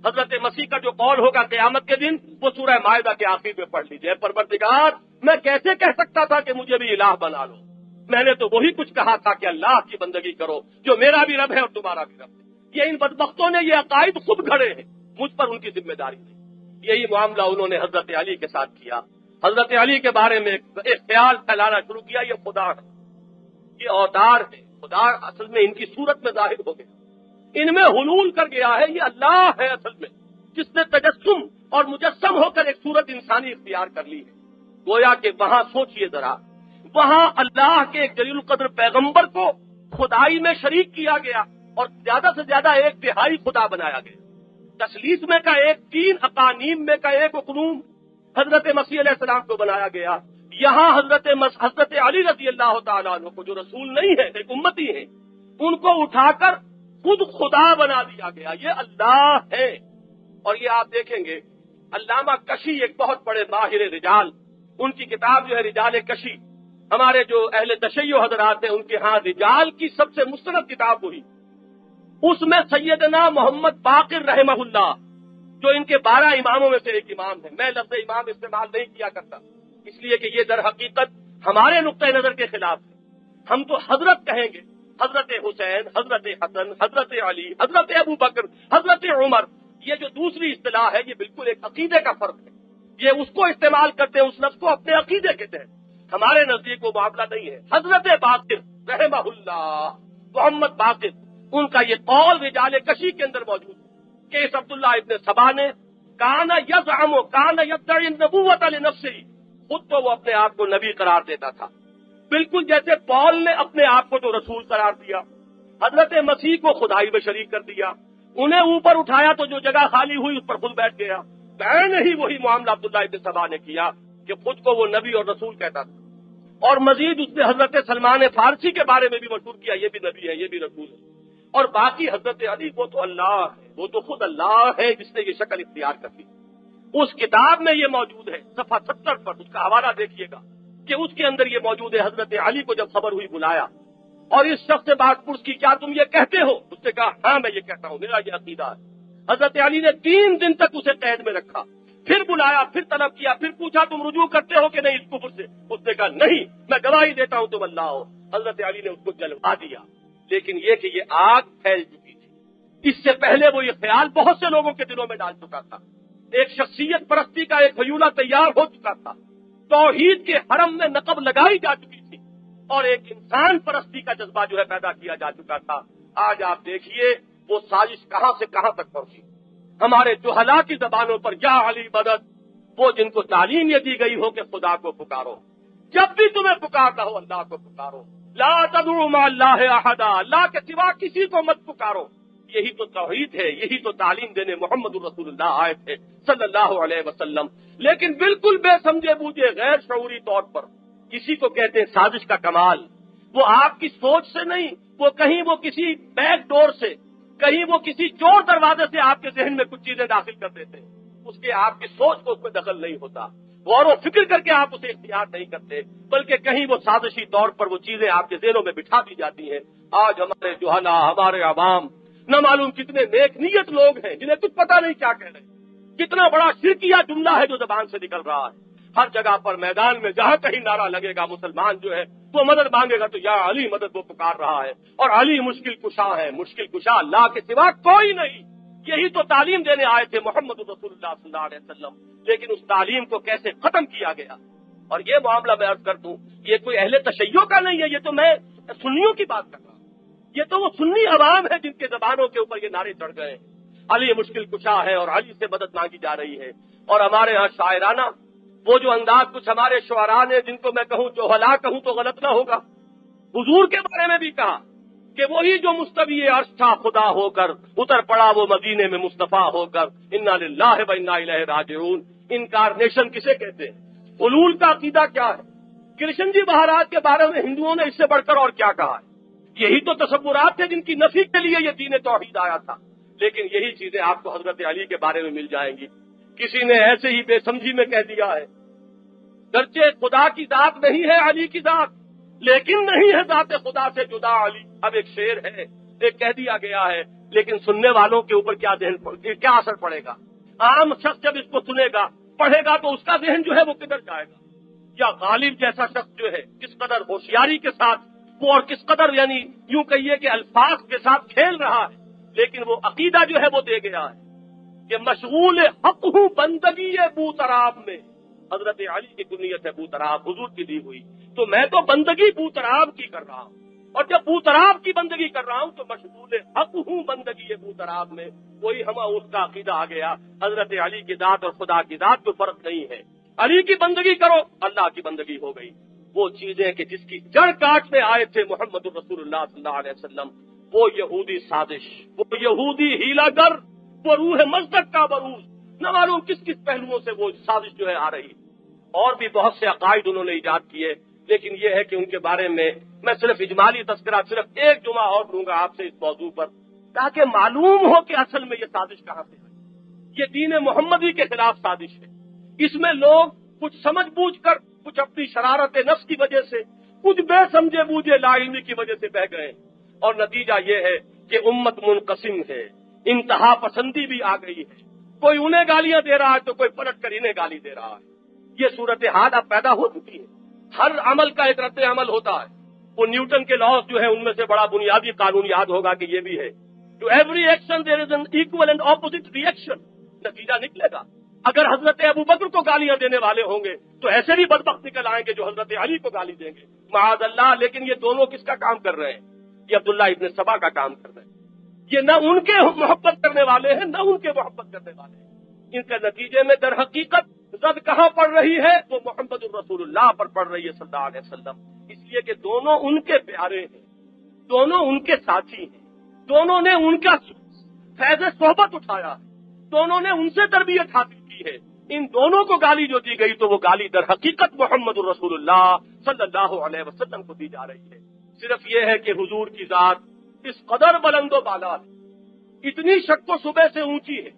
حضرت مسیح کا جو قول ہوگا قیامت کے دن وہ سورہ مائدہ کے آخر میں پڑھ لیجئے، پروردگار میں کیسے کہہ سکتا تھا کہ مجھے بھی الہ بنا لو، میں نے تو وہی کچھ کہا تھا کہ اللہ کی بندگی کرو جو میرا بھی رب ہے اور تمہارا بھی رب ہے۔ یہ ان بدبختوں نے یہ عقائد خود گھڑے ہیں، مجھ پر ان کی ذمہ داری نہیں۔ یہی معاملہ انہوں نے حضرت علی کے ساتھ کیا۔ حضرت علی کے بارے میں ایک خیال پھیلانا شروع کیا، یہ خدا ہے، یہ اوتار ہے، خدا اصل میں ان کی صورت میں ظاہر ہو گیا، ان میں حلول کر گیا ہے، یہ اللہ ہے اصل میں، جس نے تجسم اور مجسم ہو کر ایک صورت انسانی اختیار کر لی ہے۔ گویا کہ وہاں سوچئے ذرا، وہاں اللہ کے ایک جلیل القدر پیغمبر کو خدائی میں شریک کیا گیا اور زیادہ سے زیادہ ایک تہائی خدا بنایا گیا۔ تثلیث میں کا ایک، تین اقانیم میں کا ایک اقنوم حضرت مسیح علیہ السلام کو بنایا گیا۔ یہاں حضرت علی رضی اللہ تعالیٰ عنہ کو جو رسول نہیں ہے، ایک امتی ہے، ان کو اٹھا کر خود خدا بنا دیا گیا۔ یہ اللہ ہے۔ اور یہ آپ دیکھیں گے علامہ کشی ایک بہت بڑے ماہر رجال، ان کی کتاب جو ہے رجال کشی، ہمارے جو اہل تشیع حضرات ہیں ان کے ہاں رجال کی سب سے مستند کتاب ہوئی، اس میں سیدنا محمد باقر رحمہ اللہ جو ان کے 12 اماموں میں سے ایک امام ہے، میں لفظ امام استعمال نہیں کیا کرتا اس لیے کہ یہ در حقیقت ہمارے نقطۂ نظر کے خلاف ہے، ہم تو حضرت کہیں گے، حضرت حسین، حضرت حسن، حضرت علی، حضرت ابو بکر، حضرت عمر، یہ جو دوسری اصطلاح ہے یہ بالکل ایک عقیدے کا فرق ہے، یہ اس کو استعمال کرتے ہیں اس لفظ کو اپنے عقیدے کے تحت، ہمارے نزدیک وہ معاملہ نہیں ہے۔ حضرت باقر رحمہ اللہ، محمد باقر، ان کا یہ قول رجال کشی کے اندر موجود ہے کہ اس عبداللہ ابن سبا نے کان یزعم کان یدعی النبوۃ لنفسہ، خود تو وہ اپنے آپ کو نبی قرار دیتا تھا، بالکل جیسے پال نے اپنے آپ کو تو رسول قرار دیا، حضرت مسیح کو خدائی میں شریک کر دیا، انہیں اوپر اٹھایا تو جو جگہ خالی ہوئی اس پر خود بیٹھ گیا۔ بین ہی وہی معاملہ عبداللہ ابن سبا نے کیا کہ خود کو وہ نبی اور رسول کہتا تھا، اور مزید اس نے حضرت سلمان فارسی کے بارے میں بھی مشہور کیا، یہ بھی نبی ہے، یہ بھی رسول ہے، اور باقی حضرت علی وہ تو اللہ ہے، وہ تو خود اللہ ہے جس نے یہ شکل اختیار کر لی۔ اس کتاب میں یہ موجود ہے، صفحہ 70 پر اس کا حوالہ دیکھیے گا کہ اس کے اندر یہ موجود ہے۔ حضرت علی کو جب خبر ہوئی بلایا اور اس شخص سے بات پوچھ کی کیا تم یہ کہتے ہو؟ اس نے کہا ہاں میں یہ کہتا ہوں، میرا یہ عقیدہ ہے۔ حضرت علی نے 3 دن تک اسے قید میں رکھا، پھر بلایا، پھر طلب کیا، پھر پوچھا تم رجوع کرتے ہو کہ نہیں اس کفر سے؟ اس نے کہا نہیں، میں گواہی دیتا ہوں تم اللہ ہو۔ حضرت علی نے اس کو جلوا دیا، لیکن یہ کہ یہ آگ پھیل چکی تھی، اس سے پہلے وہ یہ خیال بہت سے لوگوں کے دلوں میں ڈال چکا تھا، ایک شخصیت پرستی کا ایک حیولہ تیار ہو چکا تھا، توحید کے حرم میں نقب لگائی جا چکی تھی، اور ایک انسان پرستی کا جذبہ جو ہے پیدا کیا جا چکا تھا۔ آج آپ دیکھیے وہ سازش کہاں سے کہاں تک پہنچی۔ ہمارے جہلا کی زبانوں پر یا علی مدد، وہ جن کو تعلیم یہ دی گئی ہو کہ خدا کو پکارو، جب بھی تمہیں پکارنا ہو اللہ کو پکارو، لا تدعوا مع اللہ احدا، اللہ کے سوا کسی کو مت پکارو۔ یہی تو توحید ہے، یہی تو تعلیم دینے محمد الرسول اللہ آئے تھے صلی اللہ علیہ وسلم، لیکن بالکل بے سمجھے بوجھے غیر شعوری طور پر، اسی کو کہتے ہیں سازش کا کمال۔ وہ آپ کی سوچ سے نہیں، وہ کہیں وہ کسی بیک ڈور سے، کہیں وہ کسی چور دروازے سے آپ کے ذہن میں کچھ چیزیں داخل کر دیتے ہیں، اس کے آپ کی سوچ کو اس میں دخل نہیں ہوتا، غور و فکر کر کے آپ اسے اختیار نہیں کرتے، بلکہ کہیں وہ سازشی طور پر وہ چیزیں آپ کے ذہنوں میں بٹھا دی جاتی ہیں۔ آج ہمارے جہلا، ہمارے عوام، نہ معلوم کتنے نیک نیت لوگ ہیں جنہیں کچھ پتہ نہیں کیا کہہ رہے ہیں، کتنا بڑا شرکیہ جملہ ہے جو زبان سے نکل رہا ہے۔ ہر جگہ پر میدان میں جہاں کہیں نعرہ لگے گا مسلمان جو ہے وہ مدد مانگے گا تو یا علی مدد وہ پکار رہا ہے، اور علی مشکل کشا ہے، مشکل کشا اللہ کے سوا کوئی نہیں۔ یہی تو تعلیم دینے آئے تھے محمد رسول اللہ صلی اللہ علیہ وسلم، لیکن اس تعلیم کو کیسے ختم کیا گیا۔ اور یہ معاملہ میں عرض کر دوں، یہ کوئی اہل تشیع کا نہیں ہے، یہ تو میں سنیوں کی بات کر رہا ہوں، یہ تو وہ سنی عوام ہے جن کے زبانوں کے اوپر یہ نعرے چڑھ گئے ہیں، علی مشکل کشا ہے اور علی سے مدد مانگی جا رہی ہے۔ اور ہمارے ہاں شاعرانہ وہ جو انداز کچھ ہمارے شعراء نے، جن کو میں کہوں جوہلا کہوں تو غلط نہ ہوگا، حضور کے بارے میں بھی کہا کہ وہی جو مستوی عرش تھا خدا ہو کر، اتر پڑا وہ مدینے میں مصطفیٰ ہو کر، انا للہ و انا الیہ راجعون۔ انکارنیشن کسے کہتے ہیں؟ حلول کا عقیدہ کیا ہے؟ کرشن جی مہاراج کے بارے میں ہندوؤں نے اس سے بڑھ کر اور کیا کہا ہے؟ یہی تو تصورات تھے جن کی نفی کے لیے یہ دین توحید آیا تھا، لیکن یہی چیزیں آپ کو حضرت علی کے بارے میں مل جائیں گی۔ کسی نے ایسے ہی بے سمجھی میں کہہ دیا ہے، گرچہ خدا کی ذات نہیں ہے علی کی ذات، لیکن نہیں ہے ذات خدا سے جدا علی۔ اب ایک شعر ہے، ایک کہہ دیا گیا ہے، لیکن سننے والوں کے اوپر کیا اثر پڑے گا؟ عام شخص جب اس کو سنے گا پڑھے گا تو اس کا ذہن جو ہے وہ کدھر جائے گا؟ یا غالب جیسا شخص جو ہے کس قدر ہوشیاری کے ساتھ وہ، اور کس قدر یعنی یوں کہیے کہ الفاظ کے ساتھ کھیل رہا ہے، لیکن وہ عقیدہ جو ہے وہ دے گیا ہے کہ مشغول حق ہوں بندگی بوتراب میں۔ حضرت علی کی کنیت ہے بوتراب، حضور کی دی ہوئی، تو میں تو بندگی بوتراب کی کر رہا ہوں، اور جب بوتراب کی بندگی کر رہا ہوں تو مشغول حق ہوں بندگی بوتراب میں۔ وہی ہما اس کا عقیدہ آ گیا، حضرت علی کی ذات اور خدا کی ذات کو فرق نہیں ہے، علی کی بندگی کرو اللہ کی بندگی ہو گئی۔ وہ چیزیں کہ جس کی جڑ کاٹنے آئے تھے محمد رسول اللہ صلی اللہ علیہ وسلم، وہ یہودی سازش، وہ یہودی ہیلا گر، وہ روح مصدق کا بروز، نہ معلوم کس کس پہلوؤں سے وہ سازش جو ہے آ رہی۔ اور بھی بہت سے عقائد انہوں نے ایجاد کیے، لیکن یہ ہے کہ ان کے بارے میں صرف اجمالی تذکرہ، صرف ایک جمعہ اور لوں گا آپ سے اس موضوع پر، تاکہ معلوم ہو کہ اصل میں یہ سازش کہاں سے ہے۔ یہ دین محمدی کے خلاف سازش ہے، اس میں لوگ کچھ سمجھ بوجھ کر، کچھ اپنی شرارت نفس کی وجہ سے، کچھ بے سمجھے بوجھے لا علمی کی وجہ سے بہ گئے، اور نتیجہ یہ ہے کہ امت منقسم ہے، انتہا پسندی بھی آ گئی ہے، کوئی انہیں گالیاں دے رہا ہے تو کوئی پلٹ کر انہیں گالی دے رہا ہے۔ یہ صورتحال اب پیدا ہو چکی ہے، ہر عمل کا ایک رد عمل ہوتا ہے۔ وہ نیوٹن کے لاز جو ہے ان میں سے بڑا بنیادی قانون یاد ہوگا کہ یہ بھی ہے، to every action there is an equal and opposite reaction. نتیجہ نکلے گا، اگر حضرت ابوبکر کو گالیاں دینے والے ہوں گے تو ایسے بھی بدبخت نکل آئیں گے جو حضرت علی کو گالی دیں گے، معاذ اللہ۔ لیکن یہ دونوں کس کا کام کر رہے ہیں؟ یہ عبداللہ ابن سبا کا کام کر رہے ہیں۔ یہ نہ ان کے محبت کرنے والے ہیں نہ ان کے محبت کرنے والے ہیں۔ ان کے نتیجے میں در حقیقت زد کہاں پڑ رہی ہے؟ وہ محمد الرسول اللہ پر پڑ رہی ہے صلی اللہ علیہ وسلم، اس لیے کہ دونوں ان کے پیارے ہیں، دونوں ان کے ساتھی ہیں، دونوں نے ان کا فیض صحبت اٹھایا ہے، دونوں نے ان سے تربیت حاصل کی ہے۔ ان دونوں کو گالی جو دی گئی تو وہ گالی در حقیقت محمد الرسول اللہ صلی اللہ علیہ وسلم کو دی جا رہی ہے۔ صرف یہ ہے کہ حضور کی ذات اس قدر بلند و بالا ہے، اتنی شک و شبہ سے اونچی ہے،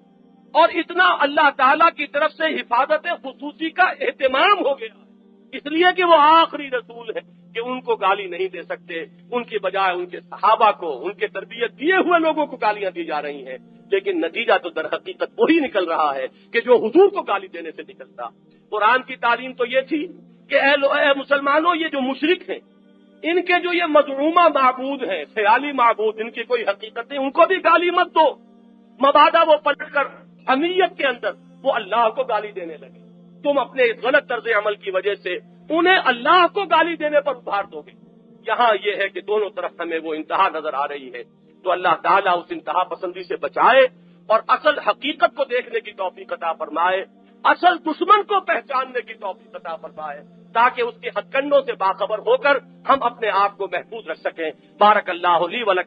اور اتنا اللہ تعالیٰ کی طرف سے حفاظت خصوصی کا اہتمام ہو گیا ہے، اس لیے کہ وہ آخری رسول ہے کہ ان کو گالی نہیں دے سکتے، ان کی بجائے ان کے صحابہ کو، ان کے تربیت دیے ہوئے لوگوں کو گالیاں دی جا رہی ہیں۔ لیکن نتیجہ تو در حقیقت وہی نکل رہا ہے کہ جو حضور کو گالی دینے سے نکلتا۔ قرآن کی تعلیم تو یہ تھی کہ اے مسلمانوں، یہ جو مشرک ہیں، ان کے جو یہ مزعومہ معبود ہیں، خیالی معبود، ان کی کوئی حقیقت نہیں، ان کو بھی گالی مت دو، مبادا وہ پلٹ کر حمیت کے اندر وہ اللہ کو گالی دینے لگے، تم اپنے اس غلط طرز عمل کی وجہ سے انہیں اللہ کو گالی دینے پر ابھار دو گے۔ یہاں یہ ہے کہ دونوں طرف ہمیں وہ انتہا نظر آ رہی ہے، تو اللہ تعالیٰ اس انتہا پسندی سے بچائے اور اصل حقیقت کو دیکھنے کی توفیق عطا فرمائے، اصل دشمن کو پہچاننے کی توفیق عطا فرمائے، تاکہ اس کے ہتھ کنڈوں سے باخبر ہو کر ہم اپنے آپ کو محفوظ رکھ سکیں۔ بارک اللہ لی ولکم۔